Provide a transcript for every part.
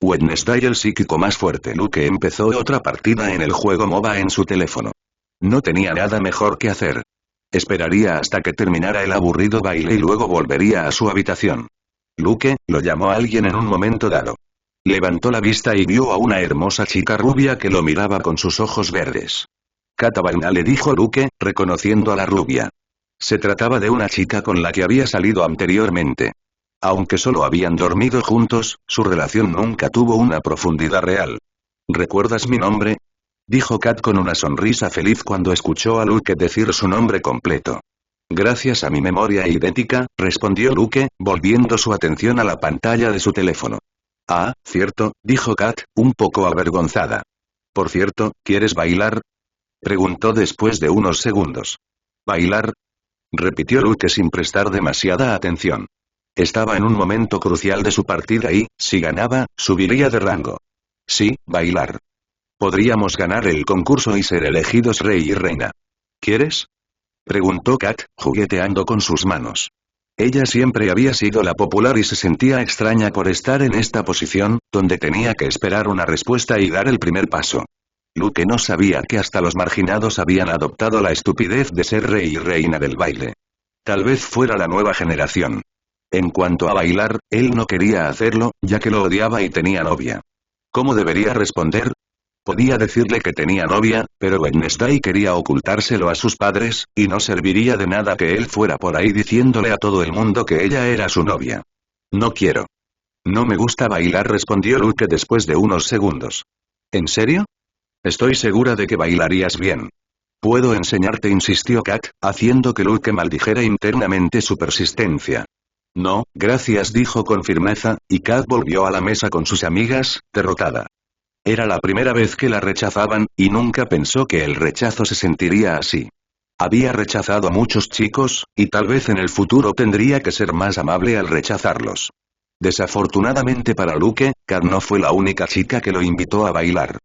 Wednesday, el psíquico más fuerte. Luke empezó otra partida en el juego MOBA en su teléfono. No tenía nada mejor que hacer. Esperaría hasta que terminara el aburrido baile y luego volvería a su habitación. Luke, lo llamó a alguien en un momento dado. Levantó la vista y vio a una hermosa chica rubia que lo miraba con sus ojos verdes. Katabaina, le dijo Luke, reconociendo a la rubia. Se trataba de una chica con la que había salido anteriormente. Aunque solo habían dormido juntos, su relación nunca tuvo una profundidad real. ¿Recuerdas mi nombre?, dijo Kat con una sonrisa feliz cuando escuchó a Luke decir su nombre completo. Gracias a mi memoria idéntica, respondió Luke, volviendo su atención a la pantalla de su teléfono. Ah, cierto, dijo Kat, un poco avergonzada. Por cierto, ¿quieres bailar?, preguntó después de unos segundos. ¿Bailar?, repitió Luke sin prestar demasiada atención. Estaba en un momento crucial de su partida y, si ganaba, subiría de rango. Sí, bailar. Podríamos ganar el concurso y ser elegidos rey y reina. ¿Quieres?, preguntó Kat, jugueteando con sus manos. Ella siempre había sido la popular y se sentía extraña por estar en esta posición, donde tenía que esperar una respuesta y dar el primer paso. Luke no sabía que hasta los marginados habían adoptado la estupidez de ser rey y reina del baile. Tal vez fuera la nueva generación. En cuanto a bailar, él no quería hacerlo, ya que lo odiaba y tenía novia. ¿Cómo debería responder? Podía decirle que tenía novia, pero Wednesday quería ocultárselo a sus padres, y no serviría de nada que él fuera por ahí diciéndole a todo el mundo que ella era su novia. No quiero. No me gusta bailar, respondió Luke después de unos segundos. ¿En serio? Estoy segura de que bailarías bien. Puedo enseñarte, insistió Kat, haciendo que Luke maldijera internamente su persistencia. No, gracias, dijo con firmeza, y Kat volvió a la mesa con sus amigas, derrotada. Era la primera vez que la rechazaban, y nunca pensó que el rechazo se sentiría así. Había rechazado a muchos chicos, y tal vez en el futuro tendría que ser más amable al rechazarlos. Desafortunadamente para Luke, Kat no fue la única chica que lo invitó a bailar.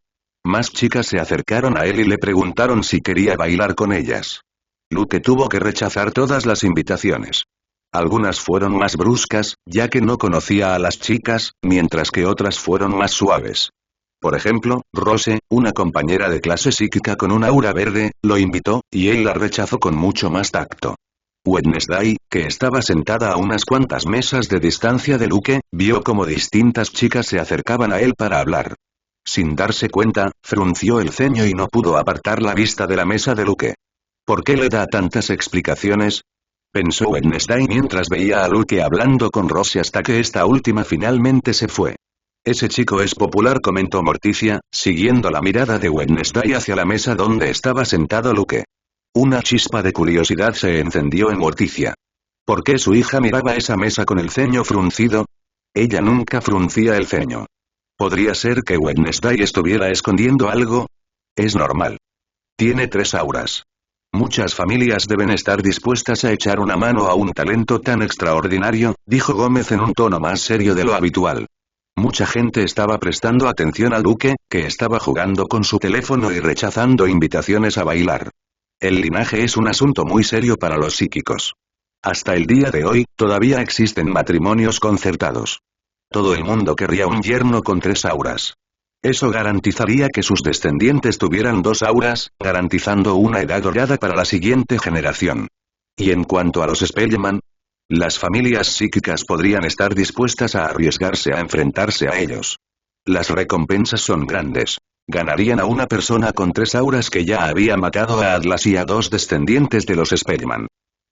Más chicas se acercaron a él y le preguntaron si quería bailar con ellas. Luke tuvo que rechazar todas las invitaciones. Algunas fueron más bruscas, ya que no conocía a las chicas, mientras que otras fueron más suaves. Por ejemplo, Rose, una compañera de clase psíquica con un aura verde, lo invitó, y él la rechazó con mucho más tacto. Wednesday, que estaba sentada a unas cuantas mesas de distancia de Luke, vio como distintas chicas se acercaban a él para hablar. Sin darse cuenta, frunció el ceño y no pudo apartar la vista de la mesa de Luke. ¿Por qué le da tantas explicaciones?, pensó Wednesday mientras veía a Luke hablando con Rose hasta que esta última finalmente se fue. Ese chico es popular, comentó Morticia, siguiendo la mirada de Wednesday hacia la mesa donde estaba sentado Luke. Una chispa de curiosidad se encendió en Morticia. ¿Por qué su hija miraba esa mesa con el ceño fruncido? Ella nunca fruncía el ceño. ¿Podría ser que Wednesday estuviera escondiendo algo? Es normal. Tiene 3 auras. Muchas familias deben estar dispuestas a echar una mano a un talento tan extraordinario, dijo Gómez en un tono más serio de lo habitual. Mucha gente estaba prestando atención a Luke, que estaba jugando con su teléfono y rechazando invitaciones a bailar. El linaje es un asunto muy serio para los psíquicos. Hasta el día de hoy, todavía existen matrimonios concertados. Todo el mundo querría un yerno con 3 auras. Eso garantizaría que sus descendientes tuvieran 2 auras, garantizando una edad dorada para la siguiente generación. Y en cuanto a los Spellman, las familias psíquicas podrían estar dispuestas a arriesgarse a enfrentarse a ellos. Las recompensas son grandes. Ganarían a una persona con 3 auras que ya había matado a Atlas y a 2 descendientes de los Spellman.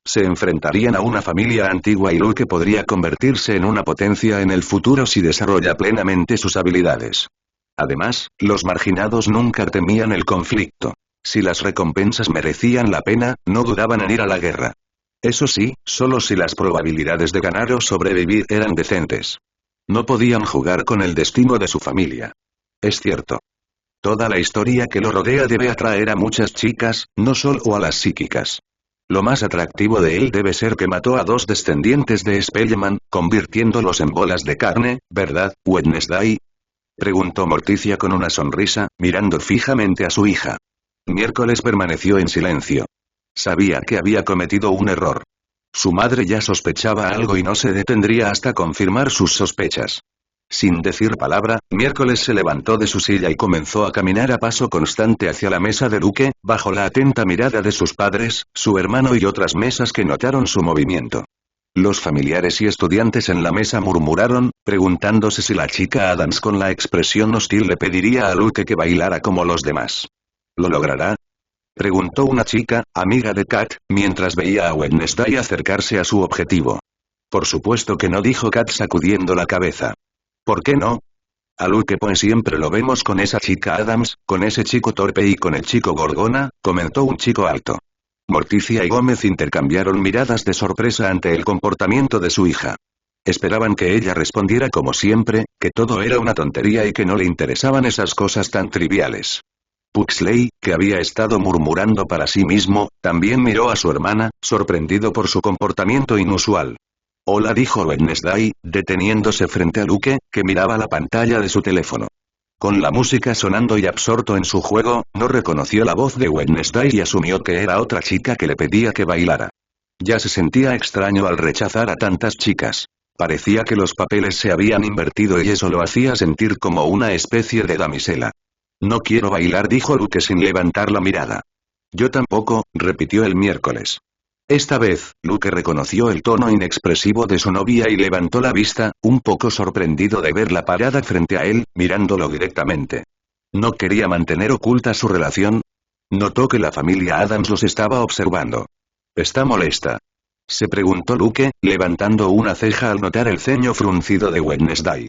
Se enfrentarían a una familia antigua y Luke podría convertirse en una potencia en el futuro si desarrolla plenamente sus habilidades. Además, los marginados nunca temían el conflicto. Si las recompensas merecían la pena, no dudaban en ir a la guerra. Eso sí, solo si las probabilidades de ganar o sobrevivir eran decentes. No podían jugar con el destino de su familia. Es cierto. Toda la historia que lo rodea debe atraer a muchas chicas, no solo a las psíquicas. Lo más atractivo de él debe ser que mató a 2 descendientes de Spellman, convirtiéndolos en bolas de carne, ¿verdad, Wednesday?, preguntó Morticia con una sonrisa, mirando fijamente a su hija. Miércoles permaneció en silencio. Sabía que había cometido un error. Su madre ya sospechaba algo y no se detendría hasta confirmar sus sospechas. Sin decir palabra, Miércoles se levantó de su silla y comenzó a caminar a paso constante hacia la mesa de Luke, bajo la atenta mirada de sus padres, su hermano y otras mesas que notaron su movimiento. Los familiares y estudiantes en la mesa murmuraron, preguntándose si la chica Adams con la expresión hostil le pediría a Luke que bailara como los demás. ¿Lo logrará? Preguntó una chica, amiga de Kat, mientras veía a Wednesday acercarse a su objetivo. Por supuesto que no, dijo Kat sacudiendo la cabeza. ¿Por qué no? A Luke pues siempre lo vemos con esa chica Adams, con ese chico torpe y con el chico Gorgona, comentó un chico alto. Morticia y Gómez intercambiaron miradas de sorpresa ante el comportamiento de su hija. Esperaban que ella respondiera como siempre, que todo era una tontería y que no le interesaban esas cosas tan triviales. Pugsley, que había estado murmurando para sí mismo, también miró a su hermana, sorprendido por su comportamiento inusual. Hola, dijo Wednesday, deteniéndose frente a Luke, que miraba la pantalla de su teléfono. Con la música sonando y absorto en su juego, no reconoció la voz de Wednesday y asumió que era otra chica que le pedía que bailara. Ya se sentía extraño al rechazar a tantas chicas. Parecía que los papeles se habían invertido y eso lo hacía sentir como una especie de damisela. No quiero bailar, dijo Luke sin levantar la mirada. Yo tampoco, repitió el Miércoles. Esta vez, Luke reconoció el tono inexpresivo de su novia y levantó la vista, un poco sorprendido de verla parada frente a él, mirándolo directamente. ¿No quería mantener oculta su relación? Notó que la familia Adams los estaba observando. ¿Está molesta?, se preguntó Luke, levantando una ceja al notar el ceño fruncido de Wednesday.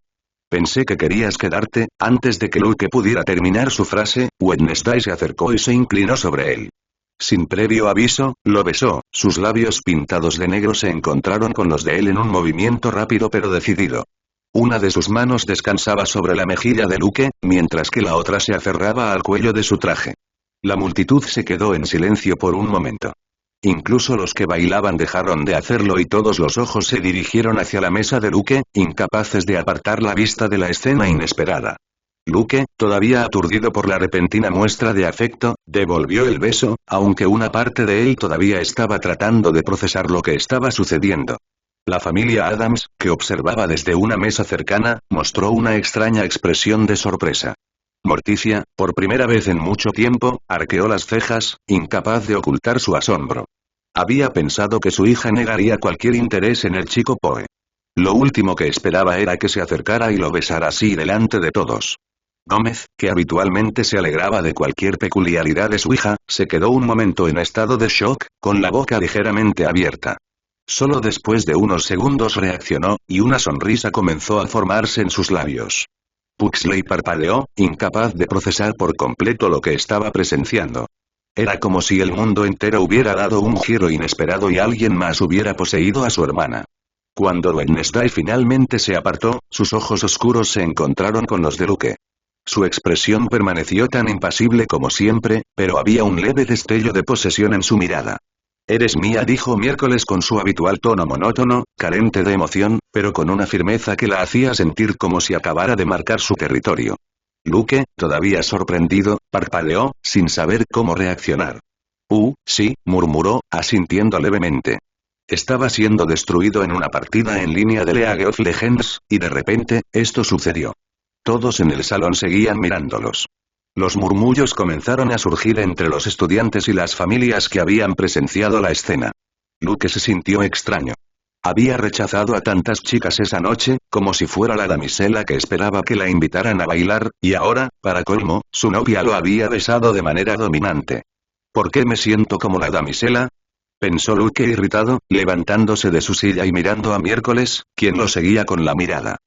Pensé que querías quedarte. Antes de que Luke pudiera terminar su frase, Wednesday se acercó y se inclinó sobre él. Sin previo aviso, lo besó, sus labios pintados de negro se encontraron con los de él en un movimiento rápido pero decidido. Una de sus manos descansaba sobre la mejilla de Luke, mientras que la otra se aferraba al cuello de su traje. La multitud se quedó en silencio por un momento. Incluso los que bailaban dejaron de hacerlo y todos los ojos se dirigieron hacia la mesa de Luke, incapaces de apartar la vista de la escena inesperada. Luke, todavía aturdido por la repentina muestra de afecto, devolvió el beso, aunque una parte de él todavía estaba tratando de procesar lo que estaba sucediendo. La familia Adams, que observaba desde una mesa cercana, mostró una extraña expresión de sorpresa. Morticia, por primera vez en mucho tiempo, arqueó las cejas, incapaz de ocultar su asombro. Había pensado que su hija negaría cualquier interés en el chico Poe. Lo último que esperaba era que se acercara y lo besara así delante de todos. Gómez, que habitualmente se alegraba de cualquier peculiaridad de su hija, se quedó un momento en estado de shock, con la boca ligeramente abierta. Solo después de unos segundos reaccionó, y una sonrisa comenzó a formarse en sus labios. Pugsley parpadeó, incapaz de procesar por completo lo que estaba presenciando. Era como si el mundo entero hubiera dado un giro inesperado y alguien más hubiera poseído a su hermana. Cuando Wednesday finalmente se apartó, sus ojos oscuros se encontraron con los de Luke. Su expresión permaneció tan impasible como siempre, pero había un leve destello de posesión en su mirada. «Eres mía», dijo Miércoles con su habitual tono monótono, carente de emoción, pero con una firmeza que la hacía sentir como si acabara de marcar su territorio. Luke, todavía sorprendido, parpadeó, sin saber cómo reaccionar. Sí», murmuró, asintiendo levemente. Estaba siendo destruido en una partida en línea de League of Legends, y de repente, esto sucedió. Todos en el salón seguían mirándolos. Los murmullos comenzaron a surgir entre los estudiantes y las familias que habían presenciado la escena. Luke se sintió extraño. Había rechazado a tantas chicas esa noche, como si fuera la damisela que esperaba que la invitaran a bailar, y ahora, para colmo, su novia lo había besado de manera dominante. ¿Por qué me siento como la damisela?, pensó Luke irritado, levantándose de su silla y mirando a Miércoles, quien lo seguía con la mirada.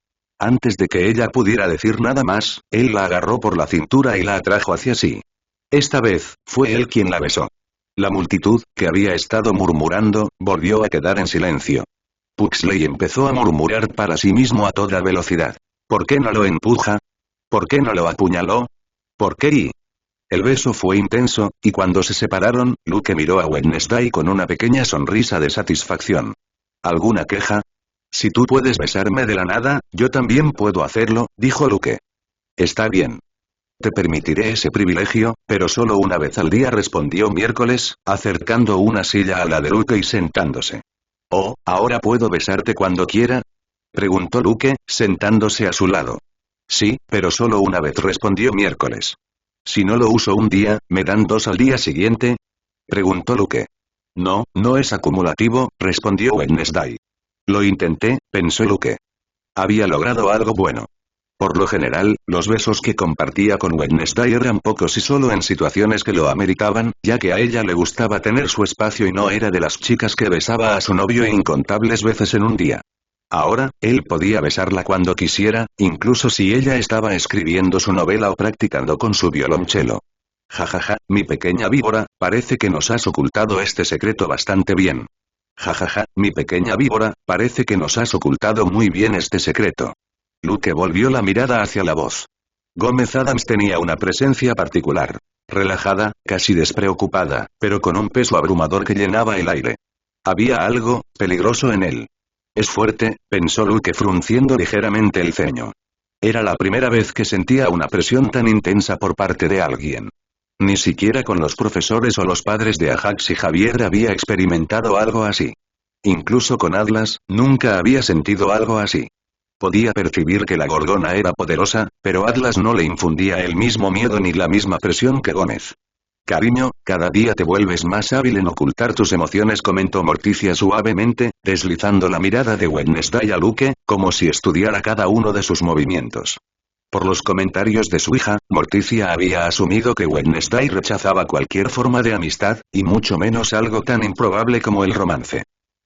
Antes de que ella pudiera decir nada más, él la agarró por la cintura y la atrajo hacia sí. Esta vez, fue él quien la besó. La multitud, que había estado murmurando, volvió a quedar en silencio. Pugsley empezó a murmurar para sí mismo a toda velocidad. ¿Por qué no lo empuja? ¿Por qué no lo apuñaló? ¿Por qué? El beso fue intenso, y cuando se separaron, Luke miró a Wednesday con una pequeña sonrisa de satisfacción. ¿Alguna queja? Si tú puedes besarme de la nada, yo también puedo hacerlo, dijo Luke. Está bien. Te permitiré ese privilegio, pero solo una vez al día, respondió Miércoles, acercando una silla a la de Luke y sentándose. Oh, ¿ahora puedo besarte cuando quiera? Preguntó Luke, sentándose a su lado. Sí, pero solo una vez, respondió Miércoles. Si no lo uso un día, ¿me dan 2 al día siguiente? Preguntó Luke. No, no es acumulativo, respondió Wednesday. Lo intenté, pensó Luke. Había logrado algo bueno. Por lo general, los besos que compartía con Wednesday eran pocos y solo en situaciones que lo ameritaban, ya que a ella le gustaba tener su espacio y no era de las chicas que besaba a su novio incontables veces en un día. Ahora, él podía besarla cuando quisiera, incluso si ella estaba escribiendo su novela o practicando con su violonchelo. Jajaja, mi pequeña víbora, parece que nos has ocultado este secreto bastante bien. Jajaja, mi pequeña víbora, parece que nos has ocultado muy bien este secreto. Luke volvió la mirada hacia la voz. Gómez Adams tenía una presencia particular. Relajada, casi despreocupada, pero con un peso abrumador que llenaba el aire. Había algo peligroso en él. Es fuerte, pensó Luke frunciendo ligeramente el ceño. Era la primera vez que sentía una presión tan intensa por parte de alguien. Ni siquiera con los profesores o los padres de Ajax y Javier había experimentado algo así. Incluso con Atlas, nunca había sentido algo así. Podía percibir que la Gorgona era poderosa, pero Atlas no le infundía el mismo miedo ni la misma presión que Gómez. Cariño, cada día te vuelves más hábil en ocultar tus emociones, comentó Morticia suavemente, deslizando la mirada de Wednesday a Luke, como si estudiara cada uno de sus movimientos. Por los comentarios de su hija, Morticia había asumido que Wednesday rechazaba cualquier forma de amistad, y mucho menos algo tan improbable como el romance.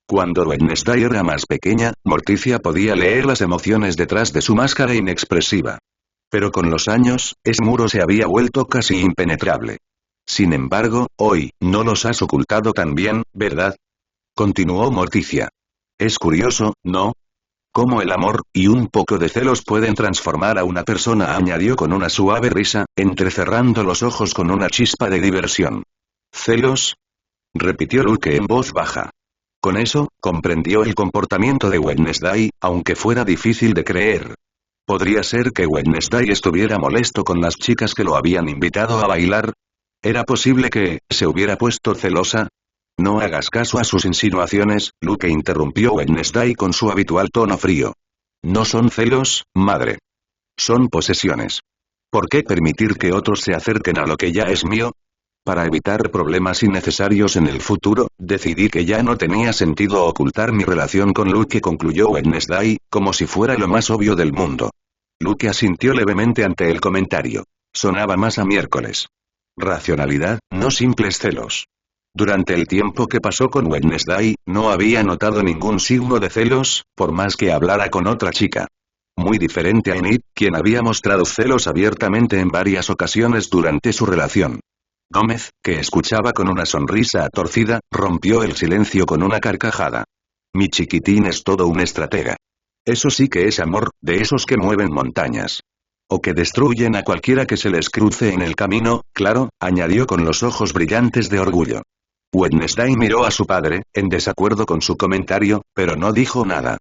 Cuando Wednesday era más pequeña, Morticia podía leer las emociones detrás de su máscara inexpresiva. Pero con los años, ese muro se había vuelto casi impenetrable. Sin embargo, hoy, no los has ocultado tan bien, ¿verdad? Continuó Morticia. Es curioso, ¿no? Cómo el amor, y un poco de celos pueden transformar a una persona, añadió con una suave risa, entrecerrando los ojos con una chispa de diversión. ¿Celos? Repitió Luke en voz baja. Con eso, comprendió el comportamiento de Wednesday, aunque fuera difícil de creer. ¿Podría ser que Wednesday estuviera molesto con las chicas que lo habían invitado a bailar? ¿Era posible que se hubiera puesto celosa? No hagas caso a sus insinuaciones, Luke interrumpió Wednesday con su habitual tono frío. No son celos, madre. Son posesiones. ¿Por qué permitir que otros se acerquen a lo que ya es mío? Para evitar problemas innecesarios en el futuro, decidí que ya no tenía sentido ocultar mi relación con Luke, concluyó Wednesday, como si fuera lo más obvio del mundo. Luke asintió levemente ante el comentario. Sonaba más a Miércoles. Racionalidad, no simples celos. Durante el tiempo que pasó con Wednesday, no había notado ningún signo de celos, por más que hablara con otra chica. Muy diferente a Enid, quien había mostrado celos abiertamente en varias ocasiones durante su relación. Gómez, que escuchaba con una sonrisa torcida, rompió el silencio con una carcajada. Mi chiquitín es todo un estratega. Eso sí que es amor, de esos que mueven montañas. O que destruyen a cualquiera que se les cruce en el camino, claro, añadió con los ojos brillantes de orgullo. Wednesday miró a su padre, en desacuerdo con su comentario, pero no dijo nada.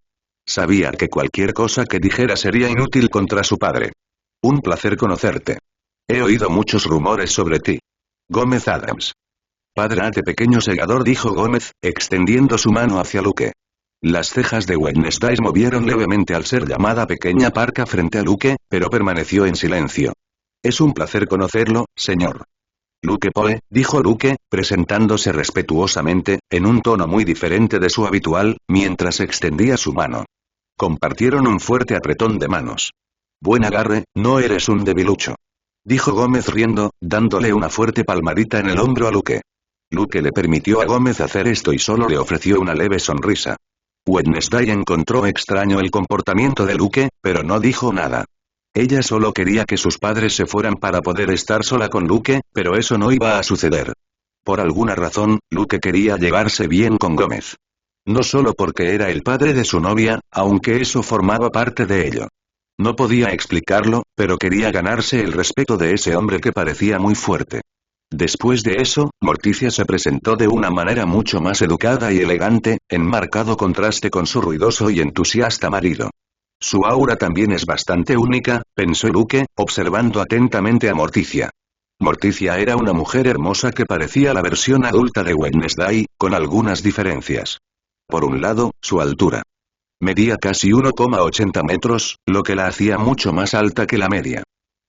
Sabía que cualquier cosa que dijera sería inútil contra su padre. Un placer conocerte. He oído muchos rumores sobre ti. Gómez Adams. Padre de pequeño segador, dijo Gómez, extendiendo su mano hacia Luke. Las cejas de Wednesday movieron levemente al ser llamada pequeña parca frente a Luke, pero permaneció en silencio. Es un placer conocerlo, señor. Luke Poe, dijo Luke, presentándose respetuosamente, en un tono muy diferente de su habitual, mientras extendía su mano. Compartieron un fuerte apretón de manos. Buen agarre, no eres un debilucho. Dijo Gómez riendo, dándole una fuerte palmadita en el hombro a Luke. Luke le permitió a Gómez hacer esto y solo le ofreció una leve sonrisa. Wednesday encontró extraño el comportamiento de Luke, pero no dijo nada. Ella solo quería que sus padres se fueran para poder estar sola con Luke, pero eso no iba a suceder. Por alguna razón, Luke quería llevarse bien con Gómez. No solo porque era el padre de su novia, aunque eso formaba parte de ello. No podía explicarlo, pero quería ganarse el respeto de ese hombre que parecía muy fuerte. Después de eso, Morticia se presentó de una manera mucho más educada y elegante, en marcado contraste con su ruidoso y entusiasta marido. Su aura también es bastante única, pensó Luke, observando atentamente a Morticia. Morticia era una mujer hermosa que parecía la versión adulta de Wednesday, con algunas diferencias. Por un lado, su altura. Medía casi 1,80 metros, lo que la hacía mucho más alta que la media.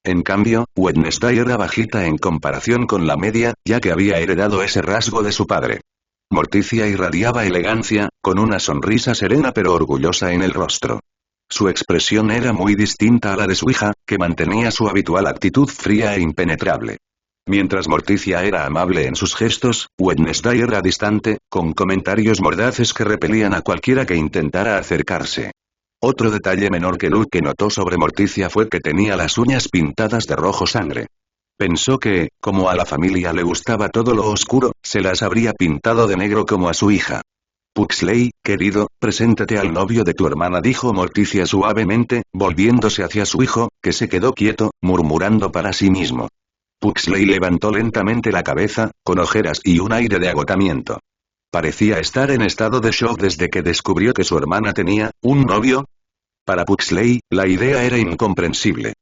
En cambio, Wednesday era bajita en comparación con la media, ya que había heredado ese rasgo de su padre. Morticia irradiaba elegancia, con una sonrisa serena pero orgullosa en el rostro. Su expresión era muy distinta a la de su hija, que mantenía su habitual actitud fría e impenetrable. Mientras Morticia era amable en sus gestos, Wednesday era distante, con comentarios mordaces que repelían a cualquiera que intentara acercarse. Otro detalle menor que Luke notó sobre Morticia fue que tenía las uñas pintadas de rojo sangre. Pensó que, como a la familia le gustaba todo lo oscuro, se las habría pintado de negro como a su hija. Puxley, querido, preséntate al novio de tu hermana, dijo Morticia suavemente, volviéndose hacia su hijo, que se quedó quieto, murmurando para sí mismo. Puxley levantó lentamente la cabeza, con ojeras y un aire de agotamiento. Parecía estar en estado de shock desde que descubrió que su hermana tenía un novio. Para Puxley, la idea era incomprensible.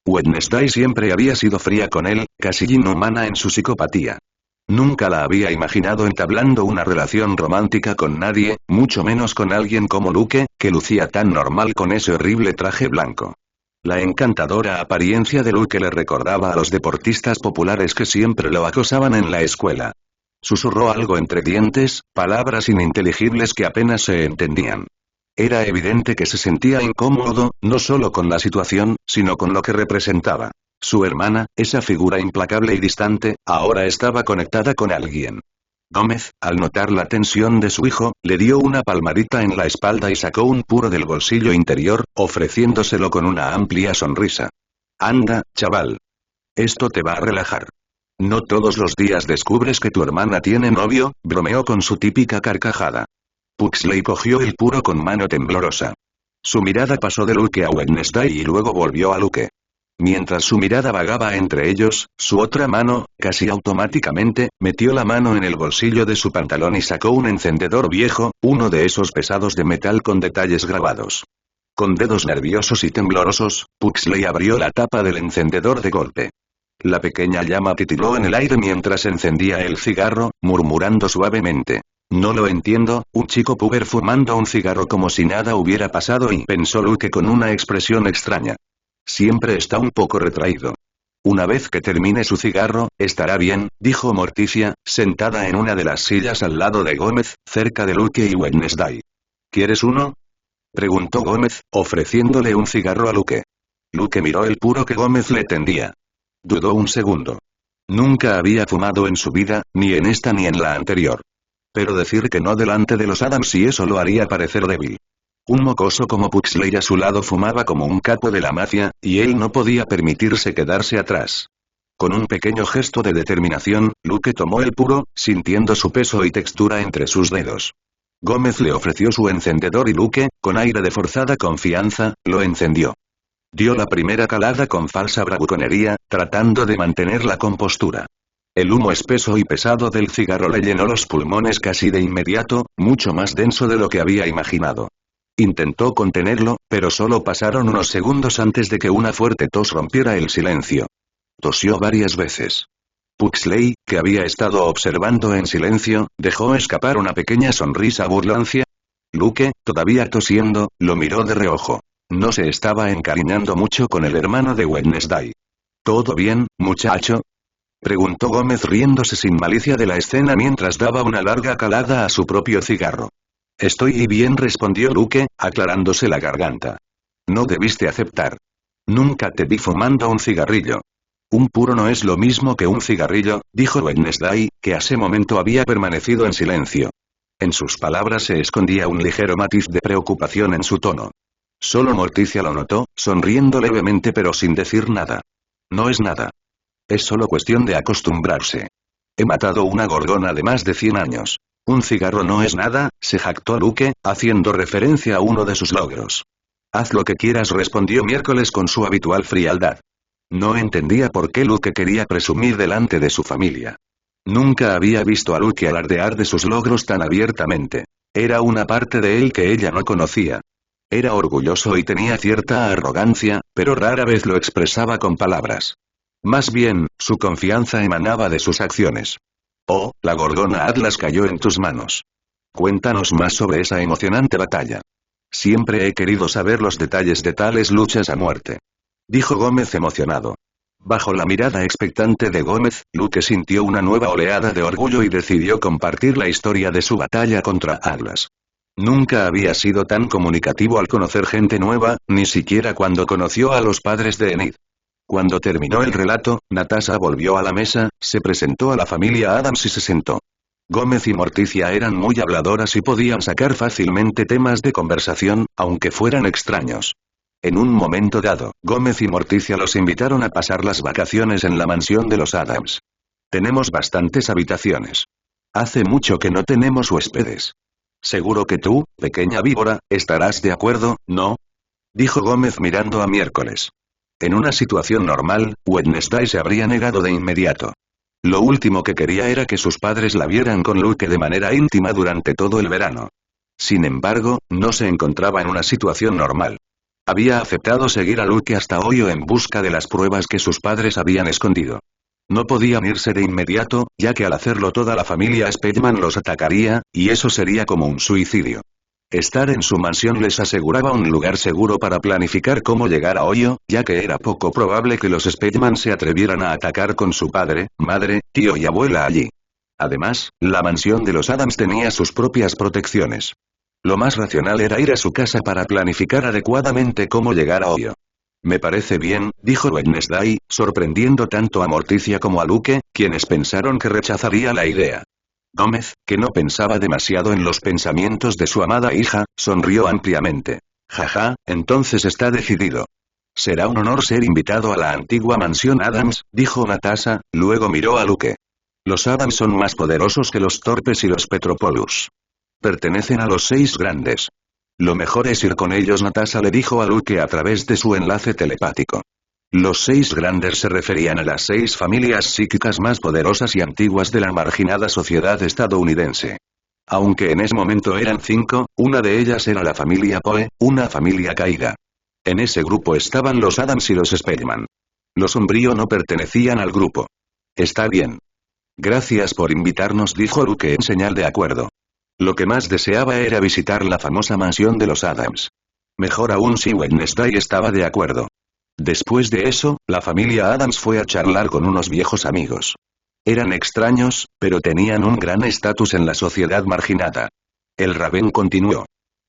Wednesday siempre había sido fría con él, casi inhumana en su psicopatía. Nunca la había imaginado entablando una relación romántica con nadie, mucho menos con alguien como Luke, que lucía tan normal con ese horrible traje blanco. La encantadora apariencia de Luke le recordaba a los deportistas populares que siempre lo acosaban en la escuela. Susurró algo entre dientes, palabras ininteligibles que apenas se entendían. Era evidente que se sentía incómodo, no solo con la situación, sino con lo que representaba. Su hermana, esa figura implacable y distante, ahora estaba conectada con alguien. Gómez, al notar la tensión de su hijo, le dio una palmadita en la espalda y sacó un puro del bolsillo interior, ofreciéndoselo con una amplia sonrisa. Anda, chaval. Esto te va a relajar. No todos los días descubres que tu hermana tiene novio, bromeó con su típica carcajada. Puxley cogió el puro con mano temblorosa. Su mirada pasó de Luke a Wednesday y luego volvió a Luke. Mientras su mirada vagaba entre ellos, su otra mano, casi automáticamente, metió la mano en el bolsillo de su pantalón y sacó un encendedor viejo, uno de esos pesados de metal con detalles grabados. Con dedos nerviosos y temblorosos, Puxley abrió la tapa del encendedor de golpe. La pequeña llama titiló en el aire mientras encendía el cigarro, murmurando suavemente. No lo entiendo, un chico puber fumando un cigarro como si nada hubiera pasado y pensó Luke con una expresión extraña. Siempre está un poco retraído. Una vez que termine su cigarro, estará bien, dijo Morticia, sentada en una de las sillas al lado de Gómez, cerca de Luke y Wednesday. ¿Quieres uno? Preguntó Gómez, ofreciéndole un cigarro a Luke. Luke miró el puro que Gómez le tendía. Dudó un segundo. Nunca había fumado en su vida, ni en esta ni en la anterior. Pero decir que no delante de los Adams y eso lo haría parecer débil. Un mocoso como Puxley a su lado fumaba como un capo de la mafia, y él no podía permitirse quedarse atrás. Con un pequeño gesto de determinación, Luke tomó el puro, sintiendo su peso y textura entre sus dedos. Gómez le ofreció su encendedor y Luke, con aire de forzada confianza, lo encendió. Dio la primera calada con falsa bravuconería, tratando de mantener la compostura. El humo espeso y pesado del cigarro le llenó los pulmones casi de inmediato, mucho más denso de lo que había imaginado. Intentó contenerlo, pero solo pasaron unos segundos antes de que una fuerte tos rompiera el silencio. Tosió varias veces. Puxley, que había estado observando en silencio, dejó escapar una pequeña sonrisa burlancia. Luke, todavía tosiendo, lo miró de reojo. No se estaba encariñando mucho con el hermano de Wednesday. ¿Todo bien, muchacho? Preguntó Gómez riéndose sin malicia de la escena mientras daba una larga calada a su propio cigarro. Estoy bien, respondió Luke, aclarándose la garganta. No debiste aceptar. Nunca te vi fumando un cigarrillo. Un puro no es lo mismo que un cigarrillo, dijo Wednesday, que a ese momento había permanecido en silencio. En sus palabras se escondía un ligero matiz de preocupación en su tono. Solo Morticia lo notó, sonriendo levemente pero sin decir nada. No es nada. Es solo cuestión de acostumbrarse. He matado una gorgona de más de 100 años. Un cigarro no es nada, se jactó Luke, haciendo referencia a uno de sus logros. Haz lo que quieras, respondió Miércoles con su habitual frialdad. No entendía por qué Luke quería presumir delante de su familia. Nunca había visto a Luke alardear de sus logros tan abiertamente. Era una parte de él que ella no conocía. Era orgulloso y tenía cierta arrogancia, pero rara vez lo expresaba con palabras. Más bien, su confianza emanaba de sus acciones. Oh, la gorgona Atlas cayó en tus manos. Cuéntanos más sobre esa emocionante batalla. Siempre he querido saber los detalles de tales luchas a muerte. Dijo Gómez emocionado. Bajo la mirada expectante de Gómez, Luke sintió una nueva oleada de orgullo y decidió compartir la historia de su batalla contra Atlas. Nunca había sido tan comunicativo al conocer gente nueva, ni siquiera cuando conoció a los padres de Enid. Cuando terminó el relato, Natasha volvió a la mesa, se presentó a la familia Adams y se sentó. Gómez y Morticia eran muy habladoras y podían sacar fácilmente temas de conversación, aunque fueran extraños. En un momento dado, Gómez y Morticia los invitaron a pasar las vacaciones en la mansión de los Adams. Tenemos bastantes habitaciones. Hace mucho que no tenemos huéspedes. Seguro que tú, pequeña víbora, estarás de acuerdo, ¿no? Dijo Gómez mirando a Miércoles. En una situación normal, Wednesday se habría negado de inmediato. Lo último que quería era que sus padres la vieran con Luke de manera íntima durante todo el verano. Sin embargo, no se encontraba en una situación normal. Había aceptado seguir a Luke hasta Ohio en busca de las pruebas que sus padres habían escondido. No podían irse de inmediato, ya que al hacerlo toda la familia Spellman los atacaría, y eso sería como un suicidio. Estar en su mansión les aseguraba un lugar seguro para planificar cómo llegar a Ohio, ya que era poco probable que los Spellman se atrevieran a atacar con su padre, madre, tío y abuela allí. Además, la mansión de los Adams tenía sus propias protecciones. Lo más racional era ir a su casa para planificar adecuadamente cómo llegar a Ohio. Me parece bien, dijo Wednesday, sorprendiendo tanto a Morticia como a Luke, quienes pensaron que rechazaría la idea. Gómez, que no pensaba demasiado en los pensamientos de su amada hija, sonrió ampliamente. Jaja, entonces está decidido. Será un honor ser invitado a la antigua mansión Adams, dijo Natasha, luego miró a Luke. Los Adams son más poderosos que los Torpes y los Petropoulos. Pertenecen a los 6 grandes. Lo mejor es ir con ellos, Natasha le dijo a Luke a través de su enlace telepático. Los 6 grandes se referían a las 6 familias psíquicas más poderosas y antiguas de la marginada sociedad estadounidense. Aunque en ese momento eran 5, una de ellas era la familia Poe, una familia caída. En ese grupo estaban los Adams y los Spellman. Los Umbrío no pertenecían al grupo. Está bien. Gracias por invitarnos, dijo Luke en señal de acuerdo. Lo que más deseaba era visitar la famosa mansión de los Adams. Mejor aún si Wednesday estaba de acuerdo. Después de eso, la familia Adams fue a charlar con unos viejos amigos. Eran extraños, pero tenían un gran estatus en la sociedad marginada. El Raven continuó.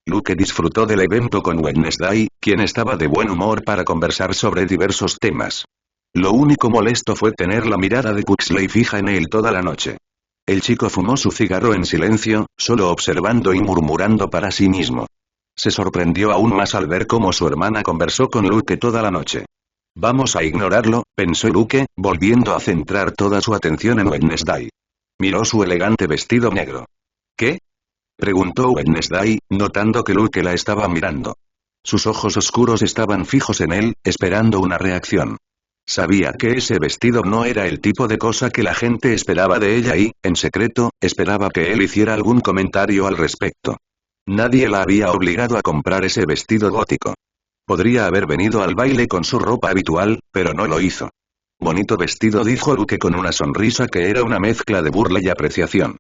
Luke disfrutó del evento con Wednesday, quien estaba de buen humor para conversar sobre diversos temas. Lo único molesto fue tener la mirada de Puxley fija en él toda la noche. El chico fumó su cigarro en silencio, solo observando y murmurando para sí mismo. Se sorprendió aún más al ver cómo su hermana conversó con Luke toda la noche. Vamos a ignorarlo, pensó Luke, volviendo a centrar toda su atención en Wednesday. Miró su elegante vestido negro. ¿Qué? Preguntó Wednesday, notando que Luke la estaba mirando. Sus ojos oscuros estaban fijos en él, esperando una reacción. Sabía que ese vestido no era el tipo de cosa que la gente esperaba de ella y, en secreto, esperaba que él hiciera algún comentario al respecto. Nadie la había obligado a comprar ese vestido gótico. Podría haber venido al baile con su ropa habitual, pero no lo hizo. Bonito vestido, dijo Luke con una sonrisa que era una mezcla de burla y apreciación.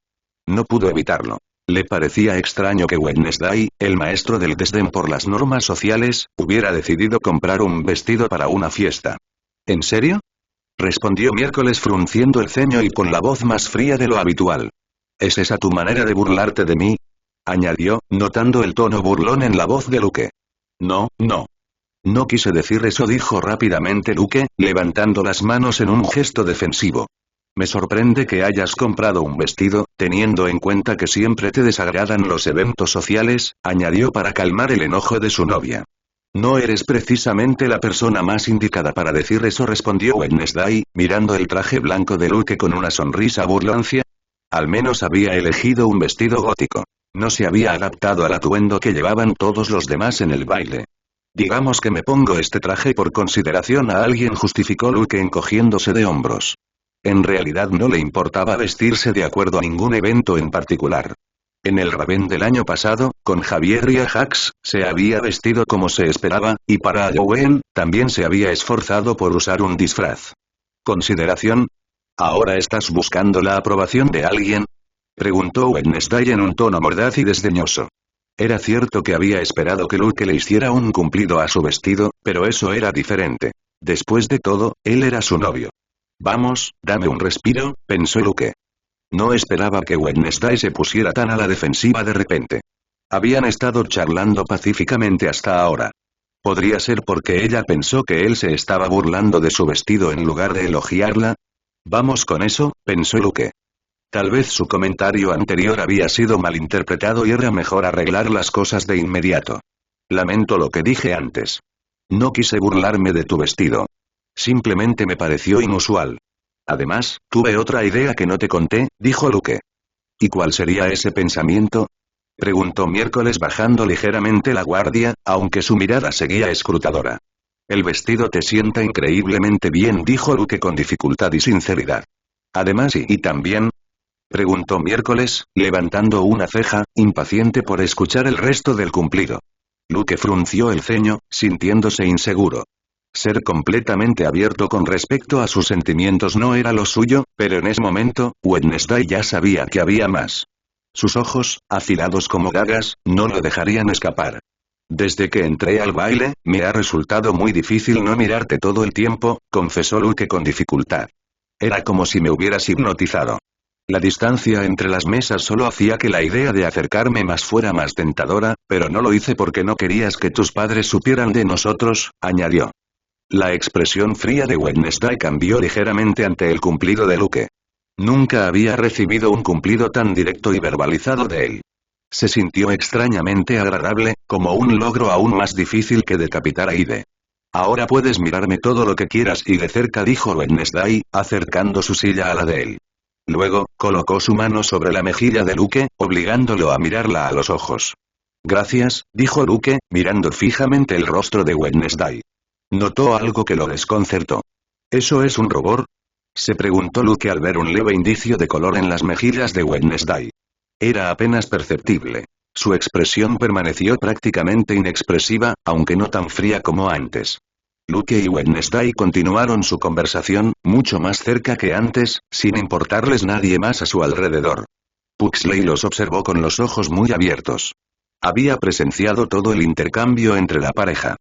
No pudo evitarlo. Le parecía extraño que Wednesday, el maestro del desdén por las normas sociales, hubiera decidido comprar un vestido para una fiesta. ¿En serio? Respondió Miércoles frunciendo el ceño y con la voz más fría de lo habitual. ¿Es esa tu manera de burlarte de mí? Añadió, notando el tono burlón en la voz de Luke. No, no. No quise decir eso, dijo rápidamente Luke, levantando las manos en un gesto defensivo. Me sorprende que hayas comprado un vestido, teniendo en cuenta que siempre te desagradan los eventos sociales, añadió para calmar el enojo de su novia. No eres precisamente la persona más indicada para decir eso, respondió Wednesday, mirando el traje blanco de Luke con una sonrisa burlancia. Al menos había elegido un vestido gótico. No se había adaptado al atuendo que llevaban todos los demás en el baile. Digamos que me pongo este traje por consideración a alguien, justificó Luke encogiéndose de hombros. En realidad no le importaba vestirse de acuerdo a ningún evento en particular. En el Raven del año pasado, con Javier y Ajax, se había vestido como se esperaba, y para Halloween, también se había esforzado por usar un disfraz. ¿Consideración? ¿Ahora estás buscando la aprobación de alguien? Preguntó Wednesday en un tono mordaz y desdeñoso. Era cierto que había esperado que Luke le hiciera un cumplido a su vestido, pero eso era diferente. Después de todo, él era su novio. Vamos, dame un respiro, pensó Luke. No esperaba que Wednesday se pusiera tan a la defensiva de repente. Habían estado charlando pacíficamente hasta ahora. ¿Podría ser porque ella pensó que él se estaba burlando de su vestido en lugar de elogiarla? Vamos con eso, pensó Luke. Tal vez su comentario anterior había sido malinterpretado y era mejor arreglar las cosas de inmediato. Lamento lo que dije antes. No quise burlarme de tu vestido. Simplemente me pareció inusual. Además, tuve otra idea que no te conté, dijo Luke. ¿Y cuál sería ese pensamiento? Preguntó Miércoles bajando ligeramente la guardia, aunque su mirada seguía escrutadora. El vestido te sienta increíblemente bien, dijo Luke con dificultad y sinceridad. Además y también, preguntó Miércoles, levantando una ceja, impaciente por escuchar el resto del cumplido. Luke frunció el ceño, sintiéndose inseguro. Ser completamente abierto con respecto a sus sentimientos no era lo suyo, pero en ese momento, Wednesday ya sabía que había más. Sus ojos, afilados como dagas, no lo dejarían escapar. Desde que entré al baile, me ha resultado muy difícil no mirarte todo el tiempo, confesó Luke con dificultad. Era como si me hubieras hipnotizado. La distancia entre las mesas solo hacía que la idea de acercarme más fuera más tentadora, pero no lo hice porque no querías que tus padres supieran de nosotros, añadió. La expresión fría de Wednesday cambió ligeramente ante el cumplido de Luke. Nunca había recibido un cumplido tan directo y verbalizado de él. Se sintió extrañamente agradable, como un logro aún más difícil que decapitar a Ide. Ahora puedes mirarme todo lo que quieras y de cerca, dijo Wednesday, acercando su silla a la de él. Luego, colocó su mano sobre la mejilla de Luke, obligándolo a mirarla a los ojos. Gracias, dijo Luke, mirando fijamente el rostro de Wednesday. Notó algo que lo desconcertó. ¿Eso es un rubor? Se preguntó Luke al ver un leve indicio de color en las mejillas de Wednesday. Era apenas perceptible. Su expresión permaneció prácticamente inexpresiva, aunque no tan fría como antes. Luke y Wednesday continuaron su conversación, mucho más cerca que antes, sin importarles nadie más a su alrededor. Pugsley los observó con los ojos muy abiertos. Había presenciado todo el intercambio entre la pareja.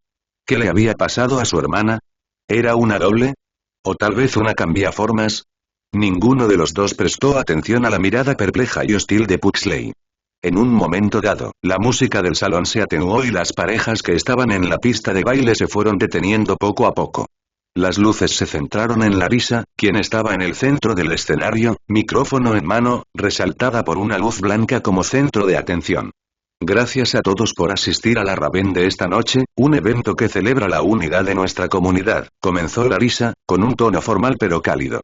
¿Qué le había pasado a su hermana? ¿Era una doble? ¿O tal vez una cambiaformas? Ninguno de los dos prestó atención a la mirada perpleja y hostil de Pugsley. En un momento dado, la música del salón se atenuó y las parejas que estaban en la pista de baile se fueron deteniendo poco a poco. Las luces se centraron en Larissa, quien estaba en el centro del escenario, micrófono en mano, resaltada por una luz blanca como centro de atención. Gracias a todos por asistir a la Raven de esta noche, un evento que celebra la unidad de nuestra comunidad, comenzó Larissa, con un tono formal pero cálido.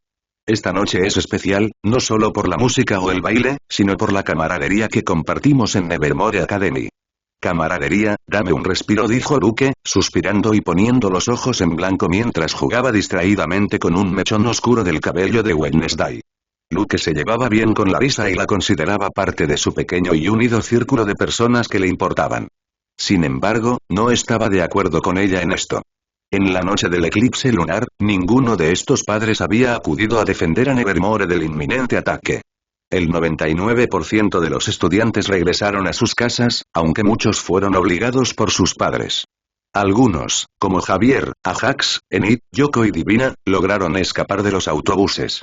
Esta noche es especial, no solo por la música o el baile, sino por la camaradería que compartimos en Nevermore Academy. Camaradería, dame un respiro, dijo Luke, suspirando y poniendo los ojos en blanco mientras jugaba distraídamente con un mechón oscuro del cabello de Wednesday. Luke se llevaba bien con Larissa y la consideraba parte de su pequeño y unido círculo de personas que le importaban. Sin embargo, no estaba de acuerdo con ella en esto. En la noche del eclipse lunar, ninguno de estos padres había acudido a defender a Nevermore del inminente ataque. El 99% de los estudiantes regresaron a sus casas, aunque muchos fueron obligados por sus padres. Algunos, como Javier, Ajax, Enid, Yoko y Divina, lograron escapar de los autobuses.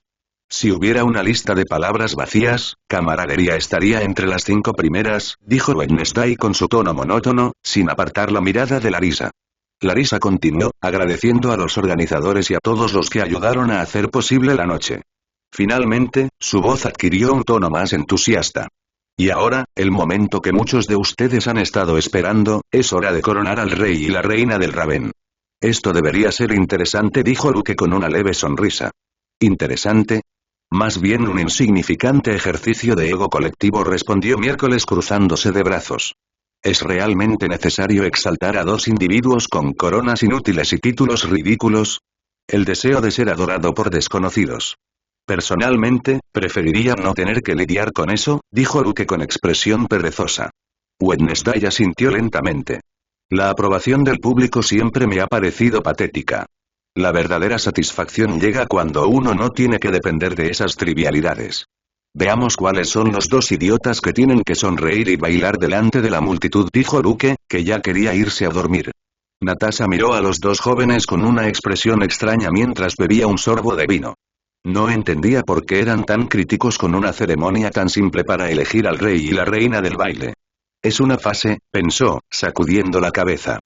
Si hubiera una lista de palabras vacías, camaradería estaría entre las 5 primeras, dijo Wednesday con su tono monótono, sin apartar la mirada de Larissa. Larissa continuó, agradeciendo a los organizadores y a todos los que ayudaron a hacer posible la noche. Finalmente, su voz adquirió un tono más entusiasta. Y ahora, el momento que muchos de ustedes han estado esperando, es hora de coronar al rey y la reina del Raven. Esto debería ser interesante, dijo Luke con una leve sonrisa. ¿Interesante? Más bien un insignificante ejercicio de ego colectivo, respondió Miércoles cruzándose de brazos. ¿Es realmente necesario exaltar a 2 individuos con coronas inútiles y títulos ridículos? El deseo de ser adorado por desconocidos. Personalmente, preferiría no tener que lidiar con eso, dijo Luke con expresión perezosa. Wednesday asintió lentamente. La aprobación del público siempre me ha parecido patética. La verdadera satisfacción llega cuando uno no tiene que depender de esas trivialidades. Veamos cuáles son los dos idiotas que tienen que sonreír y bailar delante de la multitud, dijo Luke, que ya quería irse a dormir. Natasha miró a los dos jóvenes con una expresión extraña mientras bebía un sorbo de vino. No entendía por qué eran tan críticos con una ceremonia tan simple para elegir al rey y la reina del baile. Es una fase, pensó, sacudiendo la cabeza.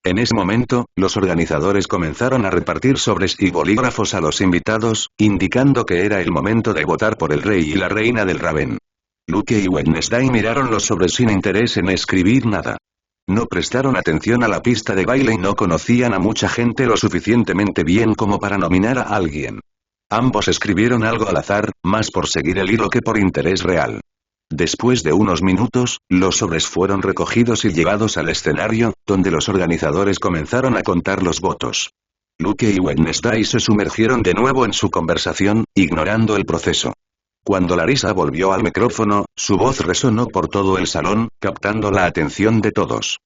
En ese momento, los organizadores comenzaron a repartir sobres y bolígrafos a los invitados, indicando que era el momento de votar por el rey y la reina del Raven. Luke y Wednesday miraron los sobres sin interés en escribir nada. No prestaron atención a la pista de baile y no conocían a mucha gente lo suficientemente bien como para nominar a alguien. Ambos escribieron algo al azar, más por seguir el hilo que por interés real. Después de unos minutos, los sobres fueron recogidos y llevados al escenario, donde los organizadores comenzaron a contar los votos. Luke y Wednesday se sumergieron de nuevo en su conversación, ignorando el proceso. Cuando Larissa volvió al micrófono, su voz resonó por todo el salón, captando la atención de todos.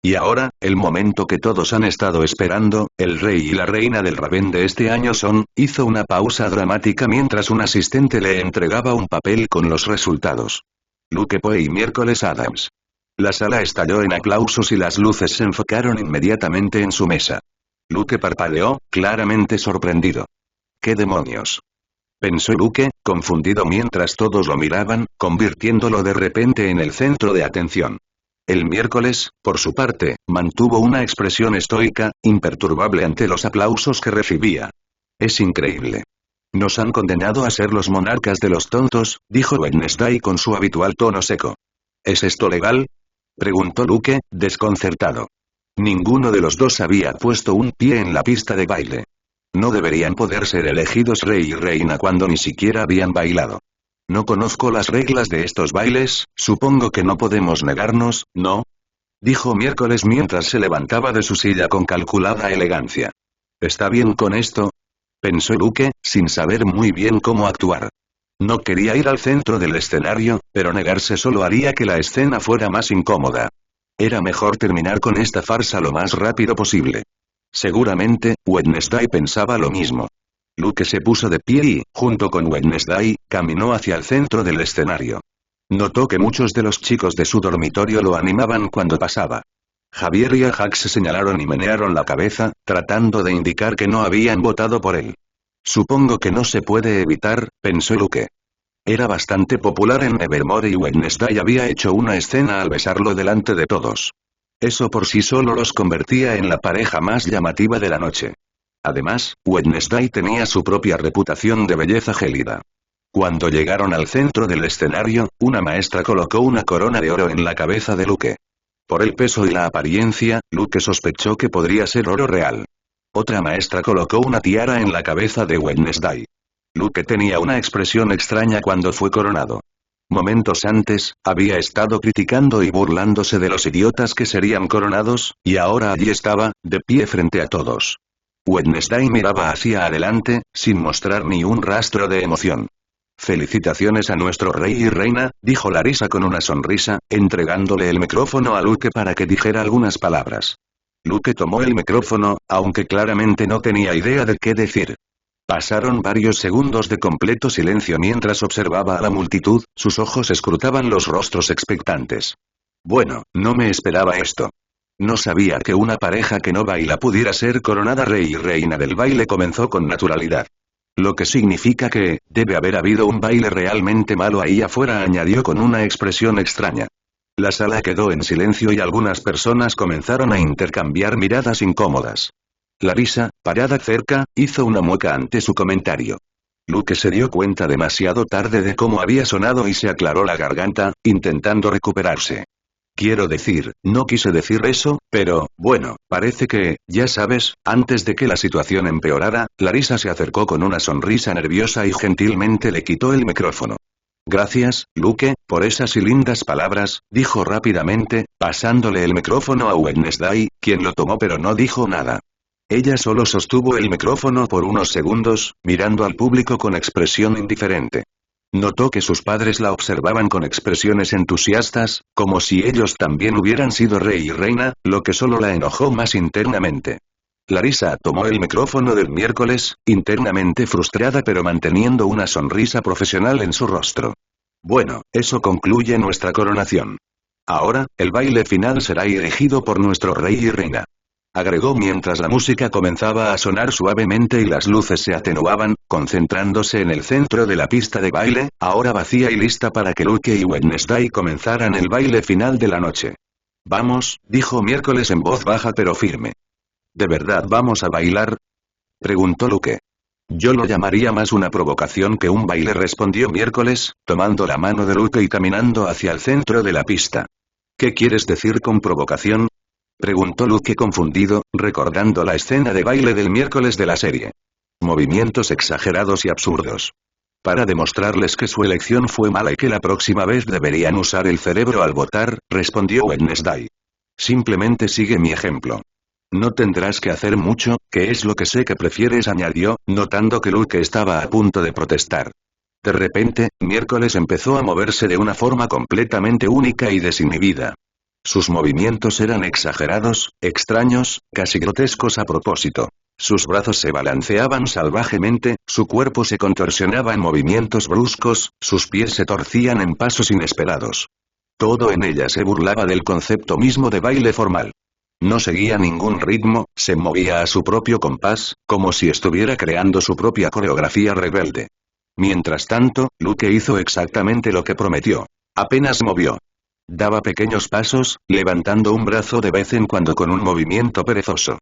Y ahora, el momento que todos han estado esperando, el rey y la reina del Raven de este año son, hizo una pausa dramática mientras un asistente le entregaba un papel con los resultados. Luke Poe y Miércoles Adams. La sala estalló en aplausos y las luces se enfocaron inmediatamente en su mesa. Luke parpadeó, claramente sorprendido. ¿Qué demonios? Pensó Luke, confundido mientras todos lo miraban, convirtiéndolo de repente en el centro de atención. El miércoles, por su parte, mantuvo una expresión estoica, imperturbable ante los aplausos que recibía. Es increíble. Nos han condenado a ser los monarcas de los tontos, dijo Wednesday con su habitual tono seco. ¿Es esto legal? Preguntó Luke, desconcertado. Ninguno de los dos había puesto un pie en la pista de baile. No deberían poder ser elegidos rey y reina cuando ni siquiera habían bailado. No conozco las reglas de estos bailes, supongo que no podemos negarnos, ¿no? Dijo Miércoles mientras se levantaba de su silla con calculada elegancia. ¿Está bien con esto? Pensó Luke, sin saber muy bien cómo actuar. No quería ir al centro del escenario, pero negarse solo haría que la escena fuera más incómoda. Era mejor terminar con esta farsa lo más rápido posible. Seguramente, Wednesday pensaba lo mismo. Luke se puso de pie y, junto con Wednesday, caminó hacia el centro del escenario. Notó que muchos de los chicos de su dormitorio lo animaban cuando pasaba. Javier y Ajax se señalaron y menearon la cabeza, tratando de indicar que no habían votado por él. Supongo que no se puede evitar, pensó Luke. Era bastante popular en Nevermore y Wednesday había hecho una escena al besarlo delante de todos. Eso por sí solo los convertía en la pareja más llamativa de la noche. Además, Wednesday tenía su propia reputación de belleza gélida. Cuando llegaron al centro del escenario, una maestra colocó una corona de oro en la cabeza de Luke. Por el peso y la apariencia, Luke sospechó que podría ser oro real. Otra maestra colocó una tiara en la cabeza de Wednesday. Luke tenía una expresión extraña cuando fue coronado. Momentos antes, había estado criticando y burlándose de los idiotas que serían coronados, y ahora allí estaba, de pie frente a todos. Wednesday miraba hacia adelante, sin mostrar ni un rastro de emoción. Felicitaciones a nuestro rey y reina, dijo Larissa con una sonrisa, entregándole el micrófono a Luke para que dijera algunas palabras. Luke tomó el micrófono, aunque claramente no tenía idea de qué decir. Pasaron varios segundos de completo silencio mientras observaba a la multitud, sus ojos escrutaban los rostros expectantes. Bueno, no me esperaba esto. No sabía que una pareja que no baila pudiera ser coronada rey y reina del baile, comenzó con naturalidad. Lo que significa que, debe haber habido un baile realmente malo ahí afuera, añadió con una expresión extraña. La sala quedó en silencio y algunas personas comenzaron a intercambiar miradas incómodas. Larissa, parada cerca, hizo una mueca ante su comentario. Luke se dio cuenta demasiado tarde de cómo había sonado y se aclaró la garganta, intentando recuperarse. Quiero decir, no quise decir eso, pero, bueno, parece que, ya sabes, antes de que la situación empeorara, Larissa se acercó con una sonrisa nerviosa y gentilmente le quitó el micrófono. Gracias, Luke, por esas y lindas palabras, dijo rápidamente, pasándole el micrófono a Wednesday, quien lo tomó pero no dijo nada. Ella solo sostuvo el micrófono por unos segundos, mirando al público con expresión indiferente. Notó que sus padres la observaban con expresiones entusiastas, como si ellos también hubieran sido rey y reina, lo que solo la enojó más internamente. Larissa tomó el micrófono del miércoles, internamente frustrada pero manteniendo una sonrisa profesional en su rostro. Bueno, eso concluye nuestra coronación. Ahora, el baile final será dirigido por nuestro rey y reina. Agregó mientras la música comenzaba a sonar suavemente y las luces se atenuaban, concentrándose en el centro de la pista de baile, ahora vacía y lista para que Luke y Wednesday comenzaran el baile final de la noche. Vamos, dijo Miércoles en voz baja pero firme. ¿De verdad vamos a bailar? Preguntó Luke. Yo lo llamaría más una provocación que un baile, respondió Miércoles, tomando la mano de Luke y caminando hacia el centro de la pista. ¿Qué quieres decir con provocación? Preguntó Luke confundido, recordando la escena de baile del miércoles de la serie. Movimientos exagerados y absurdos. Para demostrarles que su elección fue mala y que la próxima vez deberían usar el cerebro al votar, respondió Wednesday. Simplemente sigue mi ejemplo. No tendrás que hacer mucho, que es lo que sé que prefieres, añadió, notando que Luke estaba a punto de protestar. De repente, Miércoles empezó a moverse de una forma completamente única y desinhibida. Sus movimientos eran exagerados, extraños, casi grotescos a propósito. Sus brazos se balanceaban salvajemente, su cuerpo se contorsionaba en movimientos bruscos, sus pies se torcían en pasos inesperados. Todo en ella se burlaba del concepto mismo de baile formal. No seguía ningún ritmo, se movía a su propio compás, como si estuviera creando su propia coreografía rebelde. Mientras tanto, Luke hizo exactamente lo que prometió. Apenas movió. Daba pequeños pasos, levantando un brazo de vez en cuando con un movimiento perezoso.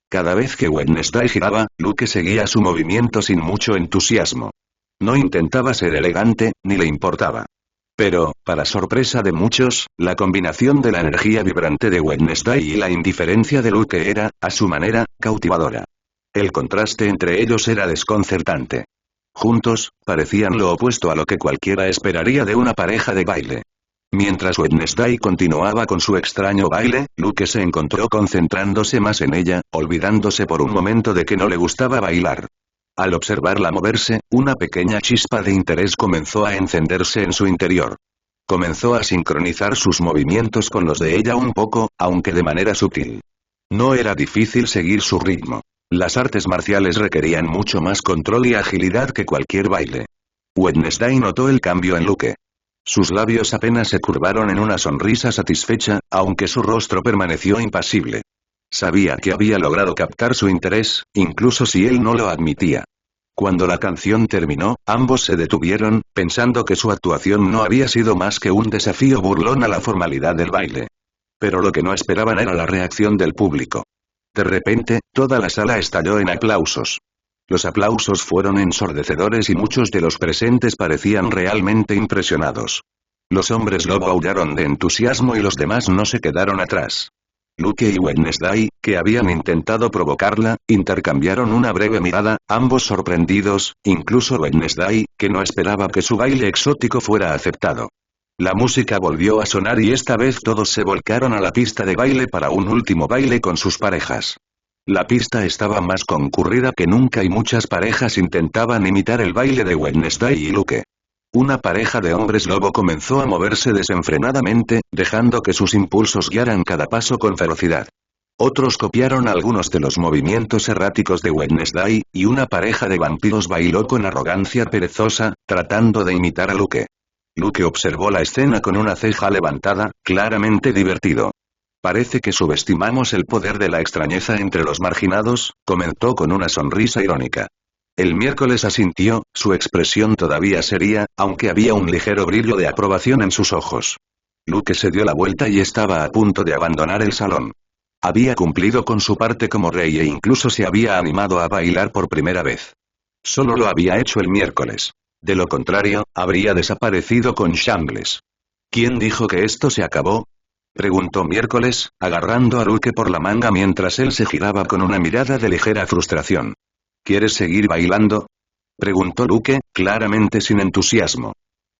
Cada vez que Wednesday giraba, Luke seguía su movimiento sin mucho entusiasmo. No intentaba ser elegante, ni le importaba. Pero, para sorpresa de muchos, la combinación de la energía vibrante de Wednesday y la indiferencia de Luke era, a su manera, cautivadora. El contraste entre ellos era desconcertante. Juntos, parecían lo opuesto a lo que cualquiera esperaría de una pareja de baile. Mientras Wednesday continuaba con su extraño baile, Luke se encontró concentrándose más en ella, olvidándose por un momento de que no le gustaba bailar. Al observarla moverse, una pequeña chispa de interés comenzó a encenderse en su interior. Comenzó a sincronizar sus movimientos con los de ella un poco, aunque de manera sutil. No era difícil seguir su ritmo. Las artes marciales requerían mucho más control y agilidad que cualquier baile. Wednesday notó el cambio en Luke. Sus labios apenas se curvaron en una sonrisa satisfecha, aunque su rostro permaneció impasible. Sabía que había logrado captar su interés, incluso si él no lo admitía. Cuando la canción terminó, ambos se detuvieron, pensando que su actuación no había sido más que un desafío burlón a la formalidad del baile. Pero lo que no esperaban era la reacción del público. De repente, toda la sala estalló en aplausos. Los aplausos fueron ensordecedores y muchos de los presentes parecían realmente impresionados. Los hombres lobo aullaron de entusiasmo y los demás no se quedaron atrás. Luke y Wednesday, que habían intentado provocarla, intercambiaron una breve mirada, ambos sorprendidos, incluso Wednesday, que no esperaba que su baile exótico fuera aceptado. La música volvió a sonar y esta vez todos se volcaron a la pista de baile para un último baile con sus parejas. La pista estaba más concurrida que nunca y muchas parejas intentaban imitar el baile de Wednesday y Luke. Una pareja de hombres lobo comenzó a moverse desenfrenadamente, dejando que sus impulsos guiaran cada paso con ferocidad. Otros copiaron algunos de los movimientos erráticos de Wednesday, y una pareja de vampiros bailó con arrogancia perezosa, tratando de imitar a Luke. Luke observó la escena con una ceja levantada, claramente divertido. Parece que subestimamos el poder de la extrañeza entre los marginados, comentó con una sonrisa irónica. El miércoles asintió, su expresión todavía seria, aunque había un ligero brillo de aprobación en sus ojos. Luke se dio la vuelta y estaba a punto de abandonar el salón. Había cumplido con su parte como rey e incluso se había animado a bailar por primera vez. Solo lo había hecho el miércoles. De lo contrario, habría desaparecido con Shambles. ¿Quién dijo que esto se acabó? Preguntó Miércoles, agarrando a Luke por la manga mientras él se giraba con una mirada de ligera frustración. ¿Quieres seguir bailando? Preguntó Luke, claramente sin entusiasmo.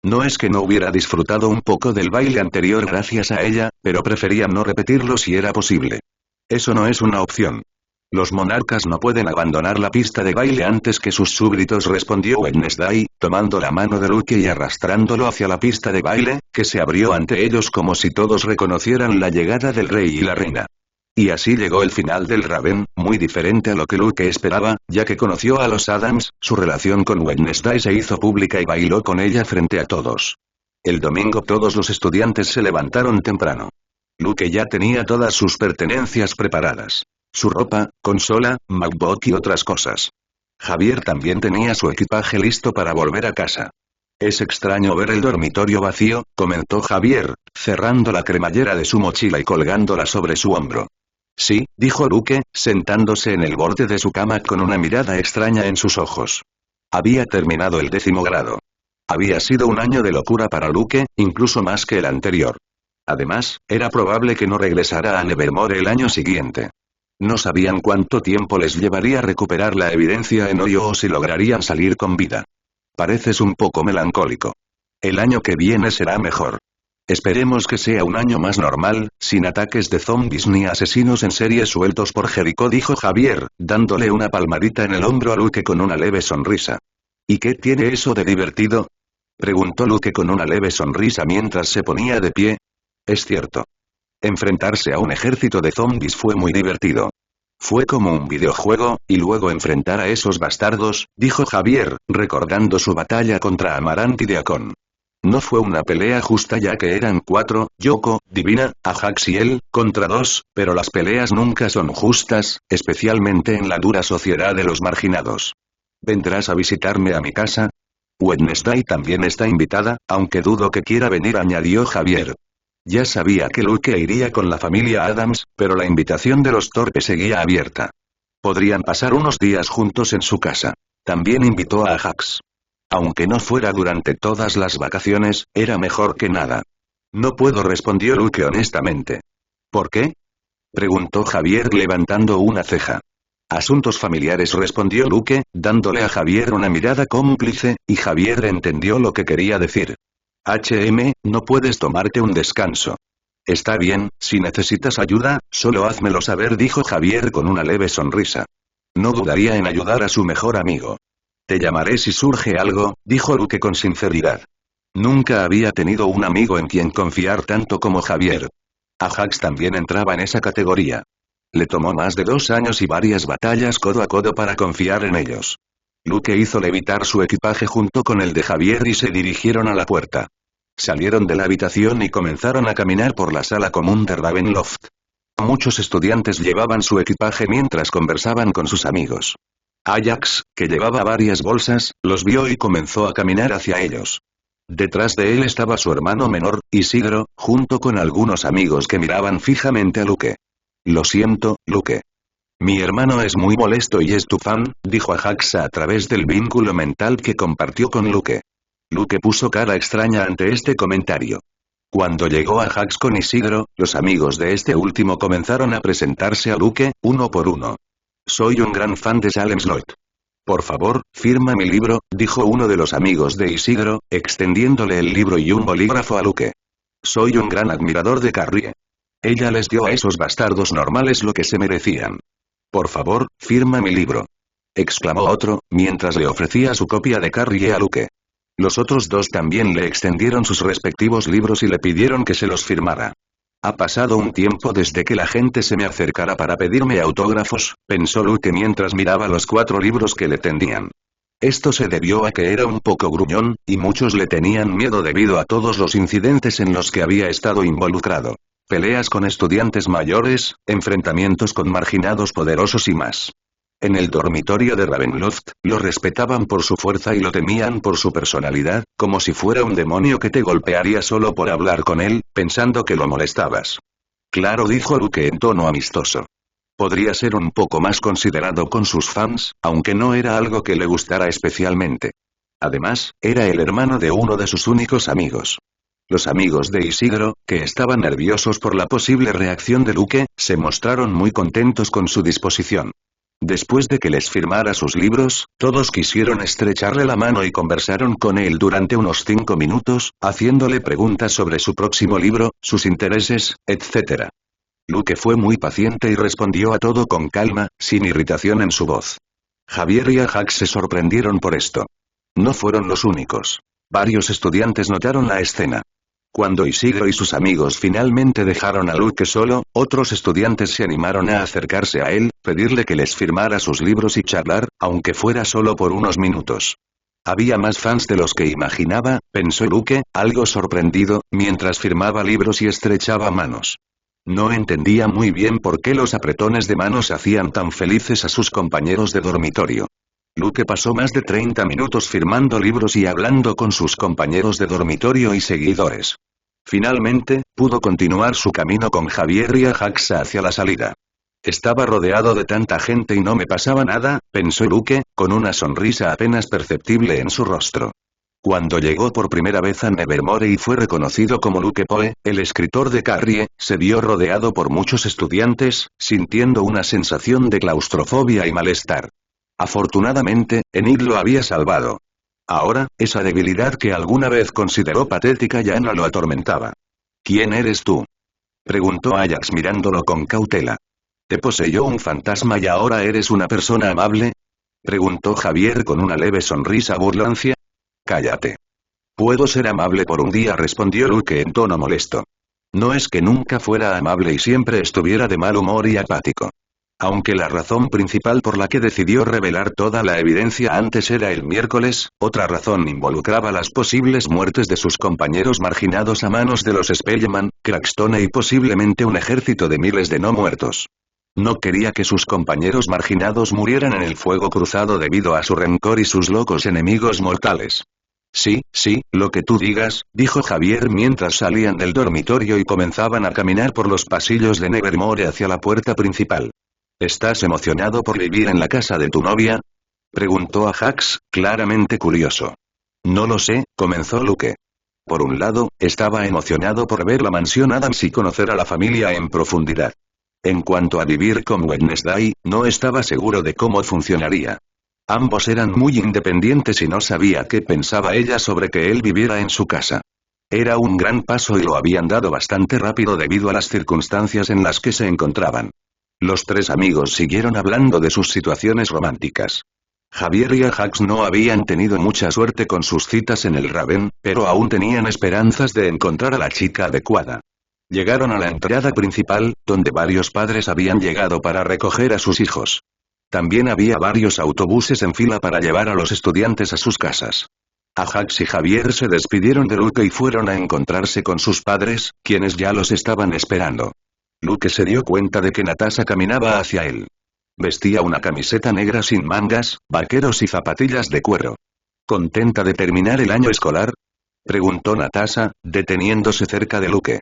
No es que no hubiera disfrutado un poco del baile anterior gracias a ella, pero prefería no repetirlo si era posible. Eso no es una opción. Los monarcas no pueden abandonar la pista de baile antes que sus súbditos, respondió Wednesday, tomando la mano de Luke y arrastrándolo hacia la pista de baile, que se abrió ante ellos como si todos reconocieran la llegada del rey y la reina. Y así llegó el final del Raven, muy diferente a lo que Luke esperaba, ya que conoció a los Adams, su relación con Wednesday se hizo pública y bailó con ella frente a todos. El domingo todos los estudiantes se levantaron temprano. Luke ya tenía todas sus pertenencias preparadas. Su ropa, consola, MacBook y otras cosas. Javier también tenía su equipaje listo para volver a casa. Es extraño ver el dormitorio vacío, comentó Javier, cerrando la cremallera de su mochila y colgándola sobre su hombro. Sí, dijo Luke, sentándose en el borde de su cama con una mirada extraña en sus ojos. Había terminado el 10º grado. Había sido un año de locura para Luke, incluso más que el anterior. Además, era probable que no regresara a Nevermore el año siguiente. No sabían cuánto tiempo les llevaría recuperar la evidencia en Ohio o si lograrían salir con vida. Pareces un poco melancólico. El año que viene será mejor. Esperemos que sea un año más normal, sin ataques de zombies ni asesinos en serie sueltos por Jericó, dijo Javier, dándole una palmadita en el hombro a Luke con una leve sonrisa. ¿Y qué tiene eso de divertido? Preguntó Luke con una leve sonrisa mientras se ponía de pie. Es cierto. Enfrentarse a un ejército de zombies fue muy divertido. Fue como un videojuego, y luego enfrentar a esos bastardos, dijo Javier, recordando su batalla contra Amarant y Deacon. No fue una pelea justa ya que eran 4, Yoko, Divina, Ajax y él, contra 2, pero las peleas nunca son justas, especialmente en la dura sociedad de los marginados. ¿Vendrás a visitarme a mi casa? Wednesday también está invitada, aunque dudo que quiera venir, añadió Javier. Ya sabía que Luke iría con la familia Adams, pero la invitación de los torpes seguía abierta. Podrían pasar unos días juntos en su casa. También invitó a Ajax. Aunque no fuera durante todas las vacaciones, era mejor que nada. No puedo, respondió Luke honestamente. ¿Por qué? Preguntó Javier levantando una ceja. Asuntos familiares, respondió Luke, dándole a Javier una mirada cómplice, y Javier entendió lo que quería decir. No puedes tomarte un descanso. Está bien, si necesitas ayuda, solo házmelo saber, dijo Javier con una leve sonrisa. No dudaría en ayudar a su mejor amigo. Te llamaré si surge algo, dijo Luke con sinceridad. Nunca había tenido un amigo en quien confiar tanto como Javier. Ajax también entraba en esa categoría. Le tomó más de 2 años y varias batallas codo a codo para confiar en ellos. Luke hizo levitar su equipaje junto con el de Javier y se dirigieron a la puerta. Salieron de la habitación y comenzaron a caminar por la sala común de Ravenloft. Muchos estudiantes llevaban su equipaje mientras conversaban con sus amigos. Ajax, que llevaba varias bolsas, los vio y comenzó a caminar hacia ellos. Detrás de él estaba su hermano menor, Isidro, junto con algunos amigos que miraban fijamente a Luke. Lo siento, Luke. Mi hermano es muy molesto y es tu fan, dijo Ajax a través del vínculo mental que compartió con Luke. Luke puso cara extraña ante este comentario. Cuando llegó Ajax con Isidro, los amigos de este último comenzaron a presentarse a Luke, uno por uno. Soy un gran fan de Salem Slot. Por favor, firma mi libro, dijo uno de los amigos de Isidro, extendiéndole el libro y un bolígrafo a Luke. Soy un gran admirador de Carrie. Ella les dio a esos bastardos normales lo que se merecían. Por favor, firma mi libro. Exclamó otro, mientras le ofrecía su copia de Carrie a Luke. Los otros dos también le extendieron sus respectivos libros y le pidieron que se los firmara. Ha pasado un tiempo desde que la gente se me acercara para pedirme autógrafos, pensó Luke mientras miraba los 4 libros que le tendían. Esto se debió a que era un poco gruñón, y muchos le tenían miedo debido a todos los incidentes en los que había estado involucrado. Peleas con estudiantes mayores, enfrentamientos con marginados poderosos y más. En el dormitorio de Ravenloft, lo respetaban por su fuerza y lo temían por su personalidad, como si fuera un demonio que te golpearía solo por hablar con él, pensando que lo molestabas. Claro, dijo Luke en tono amistoso. Podría ser un poco más considerado con sus fans, aunque no era algo que le gustara especialmente. Además, era el hermano de uno de sus únicos amigos. Los amigos de Isidro, que estaban nerviosos por la posible reacción de Luke, se mostraron muy contentos con su disposición. Después de que les firmara sus libros, todos quisieron estrecharle la mano y conversaron con él durante unos 5 minutos, haciéndole preguntas sobre su próximo libro, sus intereses, etc. Luke fue muy paciente y respondió a todo con calma, sin irritación en su voz. Javier y Ajax se sorprendieron por esto. No fueron los únicos. Varios estudiantes notaron la escena. Cuando Isidro y sus amigos finalmente dejaron a Luke solo, otros estudiantes se animaron a acercarse a él, pedirle que les firmara sus libros y charlar, aunque fuera solo por unos minutos. Había más fans de los que imaginaba, pensó Luke, algo sorprendido, mientras firmaba libros y estrechaba manos. No entendía muy bien por qué los apretones de manos hacían tan felices a sus compañeros de dormitorio. Luke pasó más de 30 minutos firmando libros y hablando con sus compañeros de dormitorio y seguidores. Finalmente, pudo continuar su camino con Javier y Ajax hacia la salida. Estaba rodeado de tanta gente y no me pasaba nada, pensó Luke, con una sonrisa apenas perceptible en su rostro. Cuando llegó por primera vez a Nevermore y fue reconocido como Luke Poe, el escritor de Carrie, se vio rodeado por muchos estudiantes, sintiendo una sensación de claustrofobia y malestar. Afortunadamente, Enid lo había salvado. Ahora, esa debilidad que alguna vez consideró patética ya no lo atormentaba. ¿Quién eres tú?, preguntó Ajax mirándolo con cautela. ¿Te poseyó un fantasma y ahora eres una persona amable?, preguntó Javier con una leve sonrisa burlancia. Cállate. Puedo ser amable por un día, respondió Luke en tono molesto. No es que nunca fuera amable y siempre estuviera de mal humor y apático. Aunque la razón principal por la que decidió revelar toda la evidencia antes era el miércoles, otra razón involucraba las posibles muertes de sus compañeros marginados a manos de los Spellman, Crackstone y posiblemente un ejército de miles de no muertos. No quería que sus compañeros marginados murieran en el fuego cruzado debido a su rencor y sus locos enemigos mortales. Sí, lo que tú digas, dijo Javier mientras salían del dormitorio y comenzaban a caminar por los pasillos de Nevermore hacia la puerta principal. ¿Estás emocionado por vivir en la casa de tu novia?, preguntó Ajax, claramente curioso. No lo sé, comenzó Luke. Por un lado, estaba emocionado por ver la mansión Addams y conocer a la familia en profundidad. En cuanto a vivir con Wednesday, no estaba seguro de cómo funcionaría. Ambos eran muy independientes y no sabía qué pensaba ella sobre que él viviera en su casa. Era un gran paso y lo habían dado bastante rápido debido a las circunstancias en las que se encontraban. Los tres amigos siguieron hablando de sus situaciones románticas. Javier y Ajax no habían tenido mucha suerte con sus citas en el Raven, pero aún tenían esperanzas de encontrar a la chica adecuada. Llegaron a la entrada principal, donde varios padres habían llegado para recoger a sus hijos. También había varios autobuses en fila para llevar a los estudiantes a sus casas. Ajax y Javier se despidieron de Luke y fueron a encontrarse con sus padres, quienes ya los estaban esperando. Luke se dio cuenta de que Natasha caminaba hacia él. Vestía una camiseta negra sin mangas, vaqueros y zapatillas de cuero. ¿Contenta de terminar el año escolar?, preguntó Natasha, deteniéndose cerca de Luke.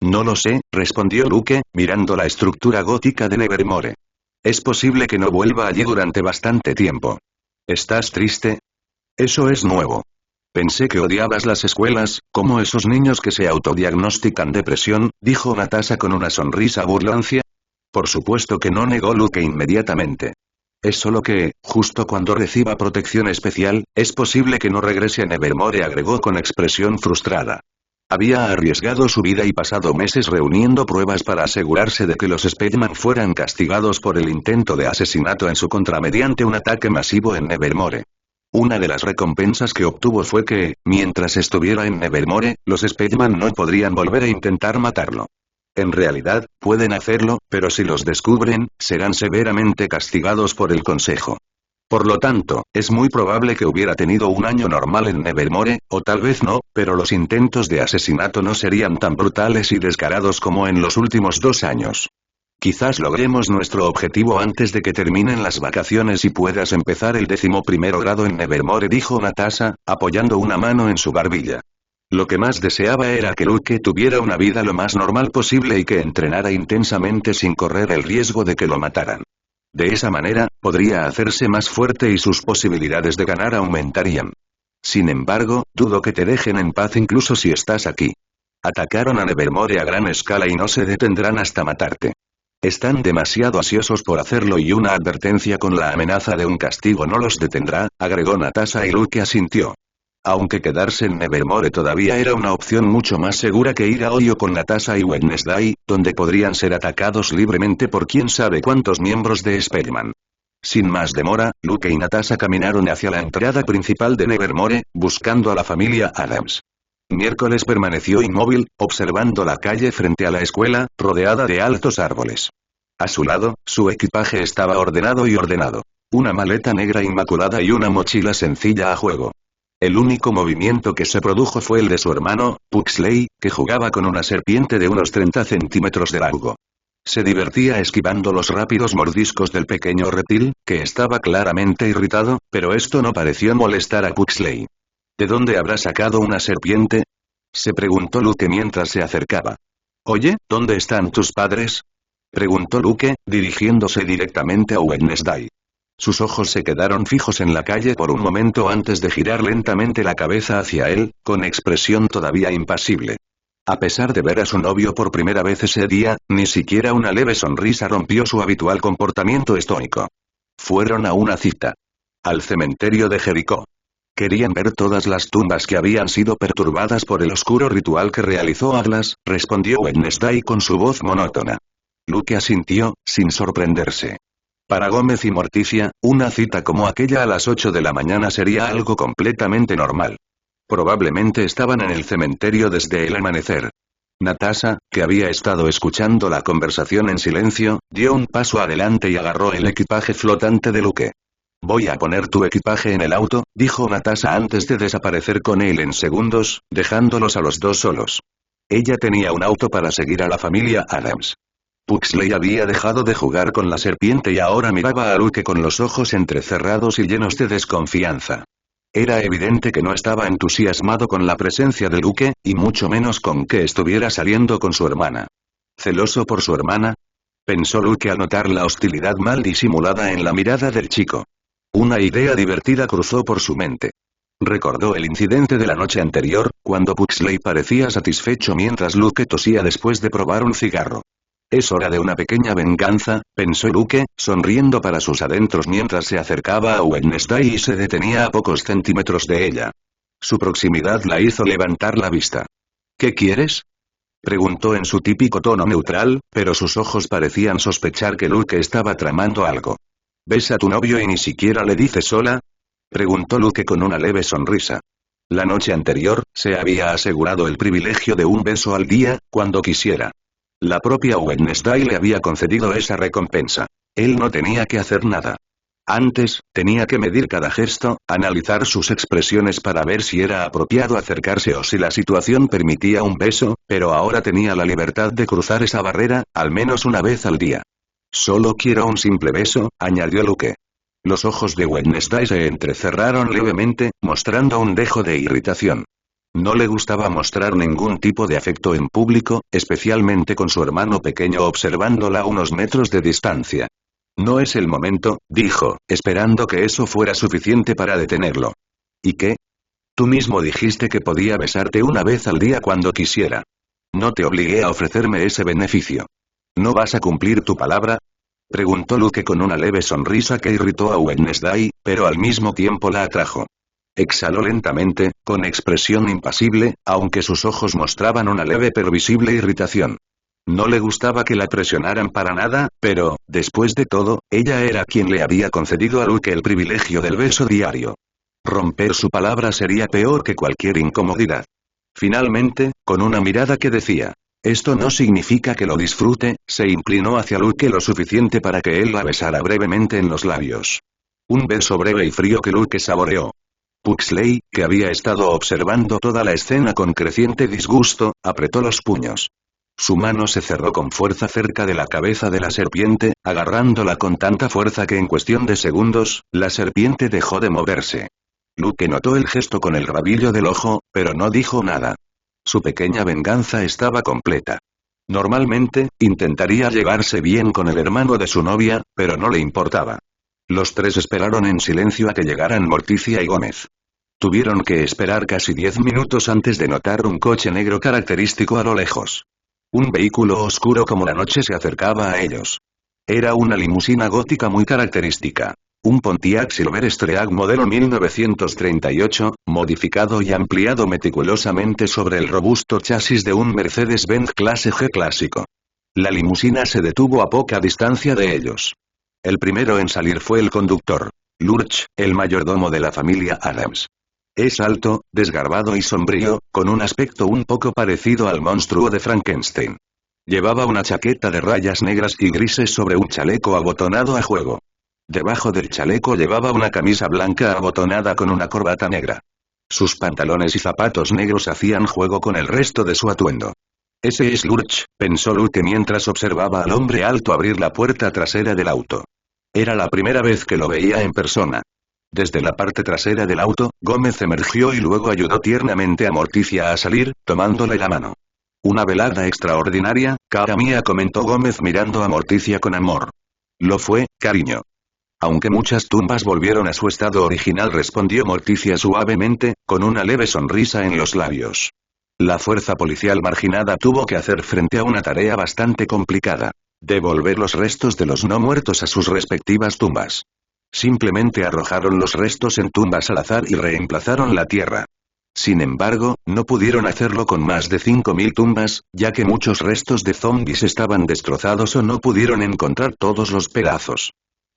No lo sé, respondió Luke, mirando la estructura gótica de Nevermore. Es posible que no vuelva allí durante bastante tiempo. ¿Estás triste? Eso es nuevo. Pensé que odiabas las escuelas, como esos niños que se autodiagnostican depresión, dijo Natasha con una sonrisa burlancia. Por supuesto que no, negó Luke inmediatamente. Es solo que, justo cuando reciba protección especial, es posible que no regrese a Nevermore, agregó con expresión frustrada. Había arriesgado su vida y pasado meses reuniendo pruebas para asegurarse de que los Spellman fueran castigados por el intento de asesinato en su contra mediante un ataque masivo en Nevermore. Una de las recompensas que obtuvo fue que, mientras estuviera en Nevermore, los Spellman no podrían volver a intentar matarlo. En realidad, pueden hacerlo, pero si los descubren, serán severamente castigados por el Consejo. Por lo tanto, es muy probable que hubiera tenido un año normal en Nevermore, o tal vez no, pero los intentos de asesinato no serían tan brutales y descarados como en los últimos 2 años. Quizás logremos nuestro objetivo antes de que terminen las vacaciones y puedas empezar el 11º grado en Nevermore, dijo Natasha, apoyando una mano en su barbilla. Lo que más deseaba era que Luke tuviera una vida lo más normal posible y que entrenara intensamente sin correr el riesgo de que lo mataran. De esa manera, podría hacerse más fuerte y sus posibilidades de ganar aumentarían. Sin embargo, dudo que te dejen en paz incluso si estás aquí. Atacaron a Nevermore a gran escala y no se detendrán hasta matarte. Están demasiado ansiosos por hacerlo y una advertencia con la amenaza de un castigo no los detendrá, agregó Natasha y Luke asintió. Aunque quedarse en Nevermore todavía era una opción mucho más segura que ir a Ohio con Natasha y Wednesday, donde podrían ser atacados libremente por quién sabe cuántos miembros de Spellman. Sin más demora, Luke y Natasha caminaron hacia la entrada principal de Nevermore, buscando a la familia Addams. Miércoles permaneció inmóvil, observando la calle frente a la escuela, rodeada de altos árboles. A su lado, su equipaje estaba ordenado. Una maleta negra inmaculada y una mochila sencilla a juego. El único movimiento que se produjo fue el de su hermano, Pugsley, que jugaba con una serpiente de unos 30 centímetros de largo. Se divertía esquivando los rápidos mordiscos del pequeño reptil, que estaba claramente irritado, pero esto no pareció molestar a Pugsley. ¿De dónde habrá sacado una serpiente? Se preguntó Luke mientras se acercaba. Oye, ¿dónde están tus padres? Preguntó Luke, dirigiéndose directamente a Wednesday. Sus ojos se quedaron fijos en la calle por un momento antes de girar lentamente la cabeza hacia él, con expresión todavía impasible. A pesar de ver a su novio por primera vez ese día, ni siquiera una leve sonrisa rompió su habitual comportamiento estoico. Fueron a una cita. Al cementerio de Jericó. Querían ver todas las tumbas que habían sido perturbadas por el oscuro ritual que realizó Atlas, respondió Wednesday con su voz monótona. Luke asintió, sin sorprenderse. Para Gómez y Morticia, una cita como aquella a las 8 de la mañana sería algo completamente normal. Probablemente estaban en el cementerio desde el amanecer. Natasha, que había estado escuchando la conversación en silencio, dio un paso adelante y agarró el equipaje flotante de Luke. Voy a poner tu equipaje en el auto, dijo Natasha antes de desaparecer con él en segundos, dejándolos a los dos solos. Ella tenía un auto para seguir a la familia Adams. Pugsley había dejado de jugar con la serpiente y ahora miraba a Luke con los ojos entrecerrados y llenos de desconfianza. Era evidente que no estaba entusiasmado con la presencia de Luke, y mucho menos con que estuviera saliendo con su hermana. ¿Celoso por su hermana? Pensó Luke al notar la hostilidad mal disimulada en la mirada del chico. Una idea divertida cruzó por su mente. Recordó el incidente de la noche anterior, cuando Pugsley parecía satisfecho mientras Luke tosía después de probar un cigarro. Es hora de una pequeña venganza, pensó Luke, sonriendo para sus adentros mientras se acercaba a Wednesday y se detenía a pocos centímetros de ella. Su proximidad la hizo levantar la vista. ¿Qué quieres? Preguntó en su típico tono neutral, pero sus ojos parecían sospechar que Luke estaba tramando algo. ¿Ves a tu novio y ni siquiera le dices hola? Preguntó Luke con una leve sonrisa. La noche anterior, se había asegurado el privilegio de un beso al día, cuando quisiera. La propia Wednesday le había concedido esa recompensa. Él no tenía que hacer nada. Antes, tenía que medir cada gesto, analizar sus expresiones para ver si era apropiado acercarse o si la situación permitía un beso, pero ahora tenía la libertad de cruzar esa barrera, al menos una vez al día. Solo quiero un simple beso, añadió Luke. Los ojos de Wednesday se entrecerraron levemente, mostrando un dejo de irritación. No le gustaba mostrar ningún tipo de afecto en público, especialmente con su hermano pequeño observándola a unos metros de distancia. No es el momento, dijo, esperando que eso fuera suficiente para detenerlo. ¿Y qué? Tú mismo dijiste que podía besarte una vez al día cuando quisiera. No te obligué a ofrecerme ese beneficio. ¿No vas a cumplir tu palabra? Preguntó Luke con una leve sonrisa que irritó a Wednesday, pero al mismo tiempo la atrajo. Exhaló lentamente, con expresión impasible, aunque sus ojos mostraban una leve pero visible irritación. No le gustaba que la presionaran para nada, pero, después de todo, ella era quien le había concedido a Luke el privilegio del beso diario. Romper su palabra sería peor que cualquier incomodidad. Finalmente, con una mirada que decía, esto no significa que lo disfrute, se inclinó hacia Luke lo suficiente para que él la besara brevemente en los labios. Un beso breve y frío que Luke saboreó. Pugsley, que había estado observando toda la escena con creciente disgusto, apretó los puños. Su mano se cerró con fuerza cerca de la cabeza de la serpiente, agarrándola con tanta fuerza que en cuestión de segundos, la serpiente dejó de moverse. Luke notó el gesto con el rabillo del ojo, pero no dijo nada. Su pequeña venganza estaba completa. Normalmente, intentaría llevarse bien con el hermano de su novia, pero no le importaba. Los tres esperaron en silencio a que llegaran Morticia y Gómez. Tuvieron que esperar casi 10 minutos antes de notar un coche negro característico a lo lejos. Un vehículo oscuro como la noche se acercaba a ellos. Era una limusina gótica muy característica. Un Pontiac Silver Streak modelo 1938, modificado y ampliado meticulosamente sobre el robusto chasis de un Mercedes-Benz clase G clásico. La limusina se detuvo a poca distancia de ellos. El primero en salir fue el conductor, Lurch, el mayordomo de la familia Adams. Es alto, desgarbado y sombrío, con un aspecto un poco parecido al monstruo de Frankenstein. Llevaba una chaqueta de rayas negras y grises sobre un chaleco abotonado a juego. Debajo del chaleco llevaba una camisa blanca abotonada con una corbata negra. Sus pantalones y zapatos negros hacían juego con el resto de su atuendo. Ese es Lurch, pensó Luke mientras observaba al hombre alto abrir la puerta trasera del auto. Era la primera vez que lo veía en persona. Desde la parte trasera del auto, Gómez emergió y luego ayudó tiernamente a Morticia a salir, tomándole la mano. Una velada extraordinaria, cara mía, comentó Gómez mirando a Morticia con amor. Lo fue, cariño. Aunque muchas tumbas volvieron a su estado original, respondió Morticia suavemente, con una leve sonrisa en los labios. La fuerza policial marginada tuvo que hacer frente a una tarea bastante complicada. Devolver los restos de los no muertos a sus respectivas tumbas. Simplemente arrojaron los restos en tumbas al azar y reemplazaron la tierra. Sin embargo, no pudieron hacerlo con más de 5.000 tumbas, ya que muchos restos de zombies estaban destrozados o no pudieron encontrar todos los pedazos.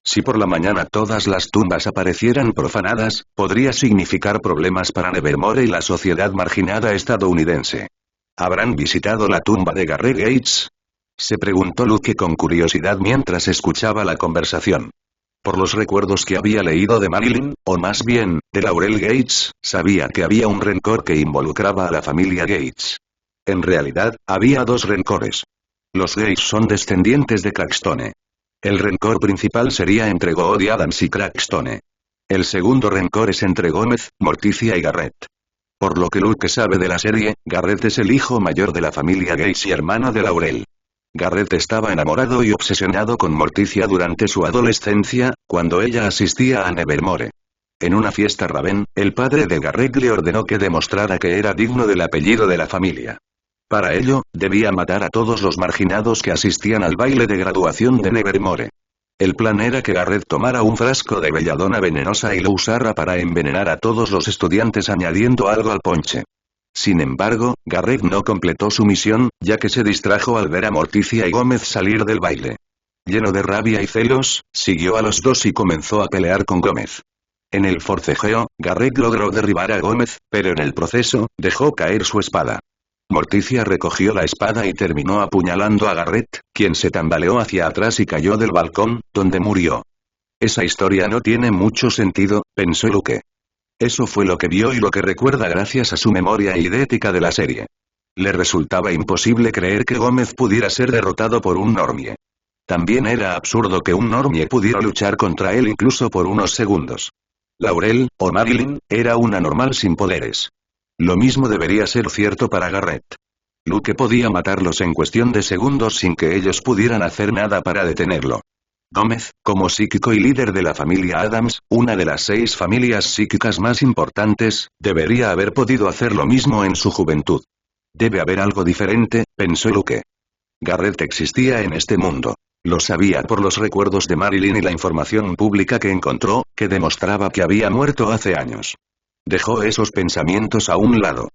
Si por la mañana todas las tumbas aparecieran profanadas, podría significar problemas para Nevermore y la sociedad marginada estadounidense. ¿Habrán visitado la tumba de Garrett Gates? Se preguntó Luke con curiosidad mientras escuchaba la conversación. Por los recuerdos que había leído de Marilyn, o más bien, de Laurel Gates, sabía que había un rencor que involucraba a la familia Gates. En realidad, había dos rencores. Los Gates son descendientes de Crackstone. El rencor principal sería entre God Adams y Crackstone. El segundo rencor es entre Gómez, Morticia y Garrett. Por lo que Luke sabe de la serie, Garrett es el hijo mayor de la familia Gates y hermano de Laurel. Garrett estaba enamorado y obsesionado con Morticia durante su adolescencia, cuando ella asistía a Nevermore. En una fiesta Raven, el padre de Garrett le ordenó que demostrara que era digno del apellido de la familia. Para ello, debía matar a todos los marginados que asistían al baile de graduación de Nevermore. El plan era que Garrett tomara un frasco de belladona venenosa y lo usara para envenenar a todos los estudiantes añadiendo algo al ponche. Sin embargo, Garrett no completó su misión, ya que se distrajo al ver a Morticia y Gómez salir del baile. Lleno de rabia y celos, siguió a los dos y comenzó a pelear con Gómez. En el forcejeo, Garrett logró derribar a Gómez, pero en el proceso, dejó caer su espada. Morticia recogió la espada y terminó apuñalando a Garrett, quien se tambaleó hacia atrás y cayó del balcón, donde murió. Esa historia no tiene mucho sentido, pensó Luke. Eso fue lo que vio y lo que recuerda gracias a su memoria idética de la serie. Le resultaba imposible creer que Gómez pudiera ser derrotado por un normie. También era absurdo que un normie pudiera luchar contra él incluso por unos segundos. Laurel, o Marilyn, era una normal sin poderes. Lo mismo debería ser cierto para Garrett. Luke podía matarlos en cuestión de segundos sin que ellos pudieran hacer nada para detenerlo. Gómez, como psíquico y líder de la familia Adams, una de las 6 familias psíquicas más importantes, debería haber podido hacer lo mismo en su juventud. Debe haber algo diferente, pensó Luke. Garrett existía en este mundo. Lo sabía por los recuerdos de Marilyn y la información pública que encontró, que demostraba que había muerto hace años. Dejó esos pensamientos a un lado.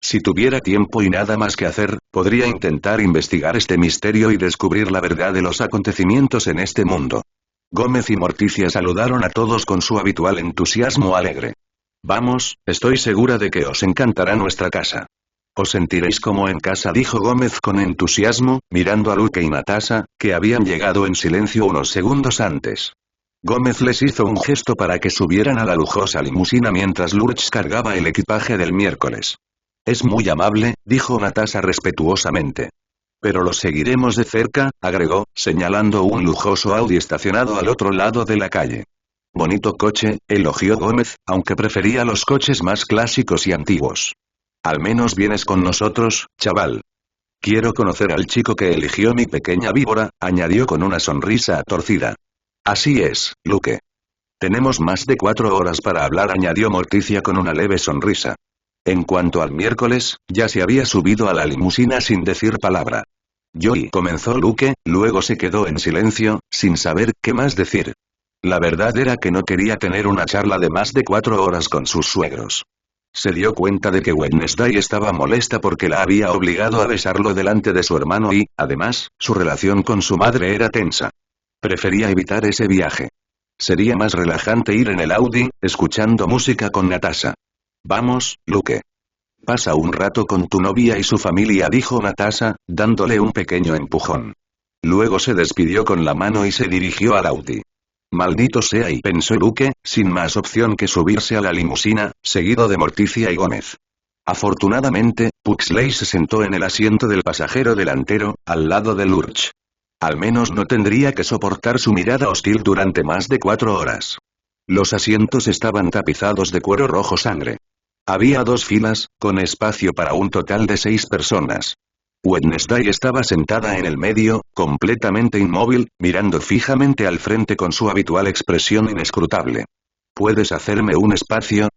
Si tuviera tiempo y nada más que hacer, podría intentar investigar este misterio y descubrir la verdad de los acontecimientos en este mundo. Gómez y Morticia saludaron a todos con su habitual entusiasmo alegre. Vamos, estoy segura de que os encantará nuestra casa. Os sentiréis como en casa, dijo Gómez con entusiasmo, mirando a Luke y Natasha, que habían llegado en silencio unos segundos antes. Gómez les hizo un gesto para que subieran a la lujosa limusina mientras Lurch cargaba el equipaje del miércoles. Es muy amable, dijo Natasha respetuosamente. Pero los seguiremos de cerca, agregó, señalando un lujoso Audi estacionado al otro lado de la calle. Bonito coche, elogió Gómez, aunque prefería los coches más clásicos y antiguos. Al menos vienes con nosotros, chaval. Quiero conocer al chico que eligió mi pequeña víbora, añadió con una sonrisa torcida. Así es, Luke. Tenemos más de 4 horas para hablar, añadió Morticia con una leve sonrisa. En cuanto al miércoles, ya se había subido a la limusina sin decir palabra. Joey, comenzó Luke, luego se quedó en silencio, sin saber qué más decir. La verdad era que no quería tener una charla de más de 4 horas con sus suegros. Se dio cuenta de que Wednesday estaba molesta porque la había obligado a besarlo delante de su hermano y, además, su relación con su madre era tensa. Prefería evitar ese viaje. Sería más relajante ir en el Audi, escuchando música con Natasha. Vamos, Luke. Pasa un rato con tu novia y su familia, dijo Natasha, dándole un pequeño empujón. Luego se despidió con la mano y se dirigió al Audi. Maldito sea, y pensó Luke, sin más opción que subirse a la limusina, seguido de Morticia y Gómez. Afortunadamente, Puxley se sentó en el asiento del pasajero delantero, al lado de Lurch. Al menos no tendría que soportar su mirada hostil durante más de 4 horas. Los asientos estaban tapizados de cuero rojo sangre. Había 2 filas, con espacio para un total de 6 personas. Wednesday estaba sentada en el medio, completamente inmóvil, mirando fijamente al frente con su habitual expresión inescrutable. ¿Puedes hacerme un espacio?,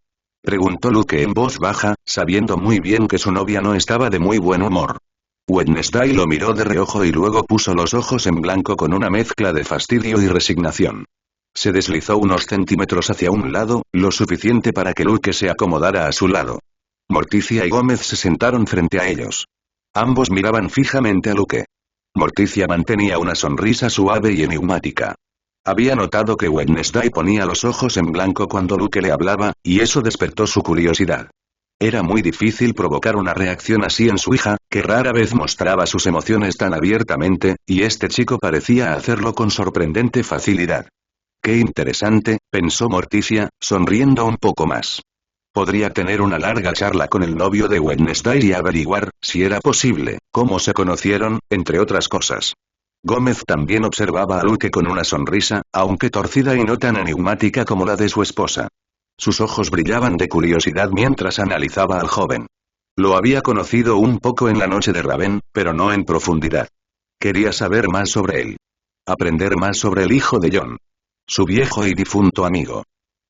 preguntó Luke en voz baja, sabiendo muy bien que su novia no estaba de muy buen humor. Wednesday lo miró de reojo y luego puso los ojos en blanco con una mezcla de fastidio y resignación. Se deslizó unos centímetros hacia un lado, lo suficiente para que Luke se acomodara a su lado. Morticia y Gómez se sentaron frente a ellos. Ambos miraban fijamente a Luke. Morticia mantenía una sonrisa suave y enigmática. Había notado que Wednesday ponía los ojos en blanco cuando Luke le hablaba, y eso despertó su curiosidad. Era muy difícil provocar una reacción así en su hija, que rara vez mostraba sus emociones tan abiertamente, y este chico parecía hacerlo con sorprendente facilidad. Qué interesante, pensó Morticia, sonriendo un poco más. Podría tener una larga charla con el novio de Wednesday y averiguar, si era posible, cómo se conocieron, entre otras cosas. Gómez también observaba a Luke con una sonrisa, aunque torcida y no tan enigmática como la de su esposa. Sus ojos brillaban de curiosidad mientras analizaba al joven. Lo había conocido un poco en la noche de Raven, pero no en profundidad. Quería saber más sobre él. Aprender más sobre el hijo de John. Su viejo y difunto amigo.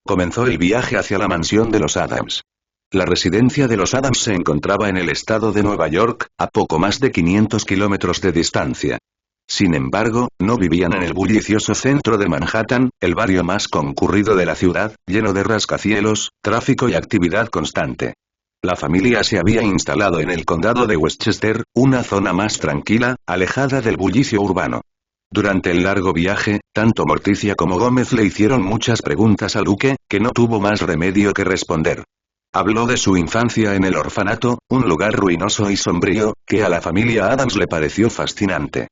Comenzó el viaje hacia la mansión de los Adams. La residencia de los Adams se encontraba en el estado de Nueva York, a poco más de 500 kilómetros de distancia. Sin embargo, no vivían en el bullicioso centro de Manhattan, el barrio más concurrido de la ciudad, lleno de rascacielos, tráfico y actividad constante. La familia se había instalado en el condado de Westchester, una zona más tranquila, alejada del bullicio urbano. Durante el largo viaje, tanto Morticia como Gómez le hicieron muchas preguntas a Luke, que no tuvo más remedio que responder. Habló de su infancia en el orfanato, un lugar ruinoso y sombrío, que a la familia Adams le pareció fascinante.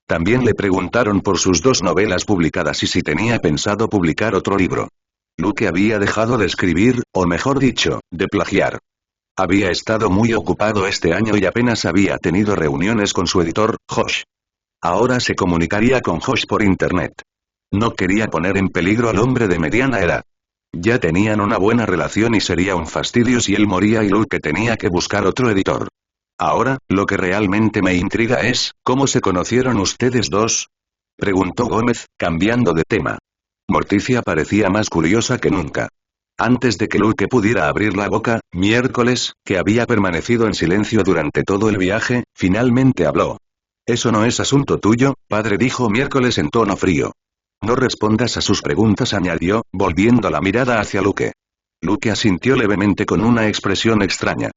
También le preguntaron por sus 2 novelas publicadas y si tenía pensado publicar otro libro. Luke había dejado de escribir, o mejor dicho, de plagiar. Había estado muy ocupado este año y apenas había tenido reuniones con su editor, Josh. Ahora se comunicaría con Josh por internet. No quería poner en peligro al hombre de mediana edad. Ya tenían una buena relación y sería un fastidio si él moría y Luke tenía que buscar otro editor. Ahora, lo que realmente me intriga es, ¿cómo se conocieron ustedes dos?, preguntó Gómez, cambiando de tema. Morticia parecía más curiosa que nunca. Antes de que Luke pudiera abrir la boca, Miércoles, que había permanecido en silencio durante todo el viaje, finalmente habló. Eso no es asunto tuyo, padre, dijo Miércoles en tono frío. No respondas a sus preguntas, añadió, volviendo la mirada hacia Luke. Luke asintió levemente con una expresión extraña.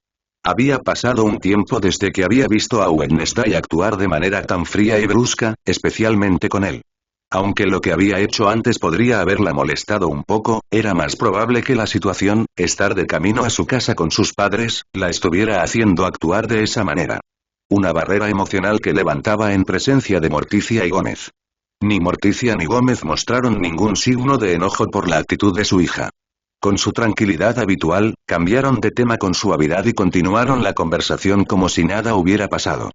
Había pasado un tiempo desde que había visto a Wednesday actuar de manera tan fría y brusca, especialmente con él. Aunque lo que había hecho antes podría haberla molestado un poco, era más probable que la situación, estar de camino a su casa con sus padres, la estuviera haciendo actuar de esa manera. Una barrera emocional que levantaba en presencia de Morticia y Gómez. Ni Morticia ni Gómez mostraron ningún signo de enojo por la actitud de su hija. Con su tranquilidad habitual, cambiaron de tema con suavidad y continuaron la conversación como si nada hubiera pasado.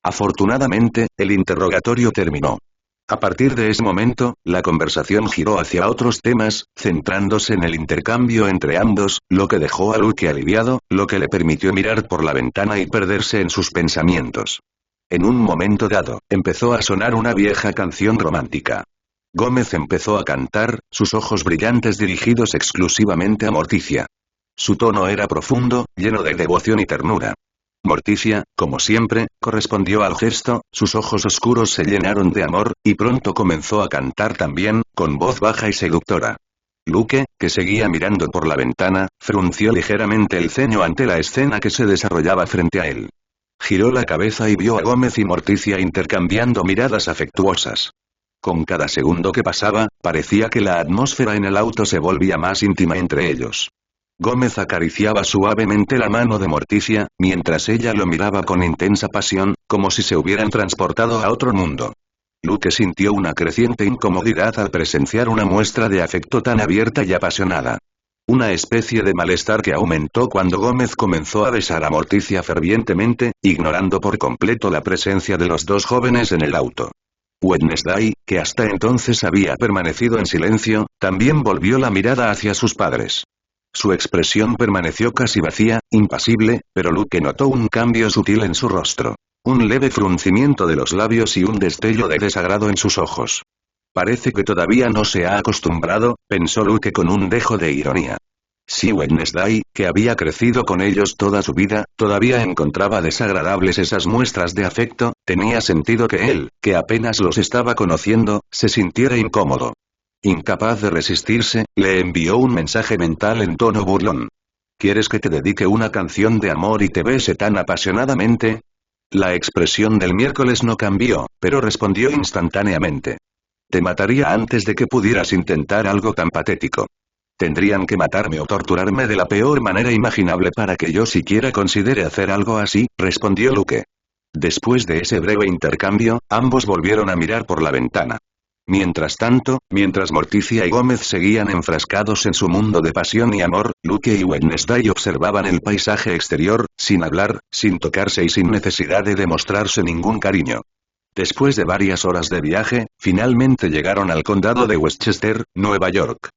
Afortunadamente, el interrogatorio terminó. A partir de ese momento, la conversación giró hacia otros temas, centrándose en el intercambio entre ambos, lo que dejó a Luke aliviado, lo que le permitió mirar por la ventana y perderse en sus pensamientos. En un momento dado, empezó a sonar una vieja canción romántica. Gómez empezó a cantar, sus ojos brillantes dirigidos exclusivamente a Morticia. Su tono era profundo, lleno de devoción y ternura. Morticia, como siempre, correspondió al gesto, sus ojos oscuros se llenaron de amor, y pronto comenzó a cantar también, con voz baja y seductora. Luke, que seguía mirando por la ventana, frunció ligeramente el ceño ante la escena que se desarrollaba frente a él. Giró la cabeza y vio a Gómez y Morticia intercambiando miradas afectuosas. Con cada segundo que pasaba, parecía que la atmósfera en el auto se volvía más íntima entre ellos. Gómez acariciaba suavemente la mano de Morticia, mientras ella lo miraba con intensa pasión, como si se hubieran transportado a otro mundo. Luke sintió una creciente incomodidad al presenciar una muestra de afecto tan abierta y apasionada. Una especie de malestar que aumentó cuando Gómez comenzó a besar a Morticia fervientemente, ignorando por completo la presencia de los dos jóvenes en el auto. Wednesday, que hasta entonces había permanecido en silencio, también volvió la mirada hacia sus padres. Su expresión permaneció casi vacía, impasible, pero Luke notó un cambio sutil en su rostro. Un leve fruncimiento de los labios y un destello de desagrado en sus ojos. Parece que todavía no se ha acostumbrado, pensó Luke con un dejo de ironía. Si Wednesday, que había crecido con ellos toda su vida, todavía encontraba desagradables esas muestras de afecto, tenía sentido que él, que apenas los estaba conociendo, se sintiera incómodo. Incapaz de resistirse, le envió un mensaje mental en tono burlón. ¿Quieres que te dedique una canción de amor y te bese tan apasionadamente? La expresión del miércoles no cambió, pero respondió instantáneamente. Te mataría antes de que pudieras intentar algo tan patético. Tendrían que matarme o torturarme de la peor manera imaginable para que yo siquiera considere hacer algo así, respondió Luke. Después de ese breve intercambio, ambos volvieron a mirar por la ventana. Mientras tanto, mientras Morticia y Gómez seguían enfrascados en su mundo de pasión y amor, Luke y Wednesday observaban el paisaje exterior, sin hablar, sin tocarse y sin necesidad de demostrarse ningún cariño. Después de varias horas de viaje, finalmente llegaron al condado de Westchester, Nueva York.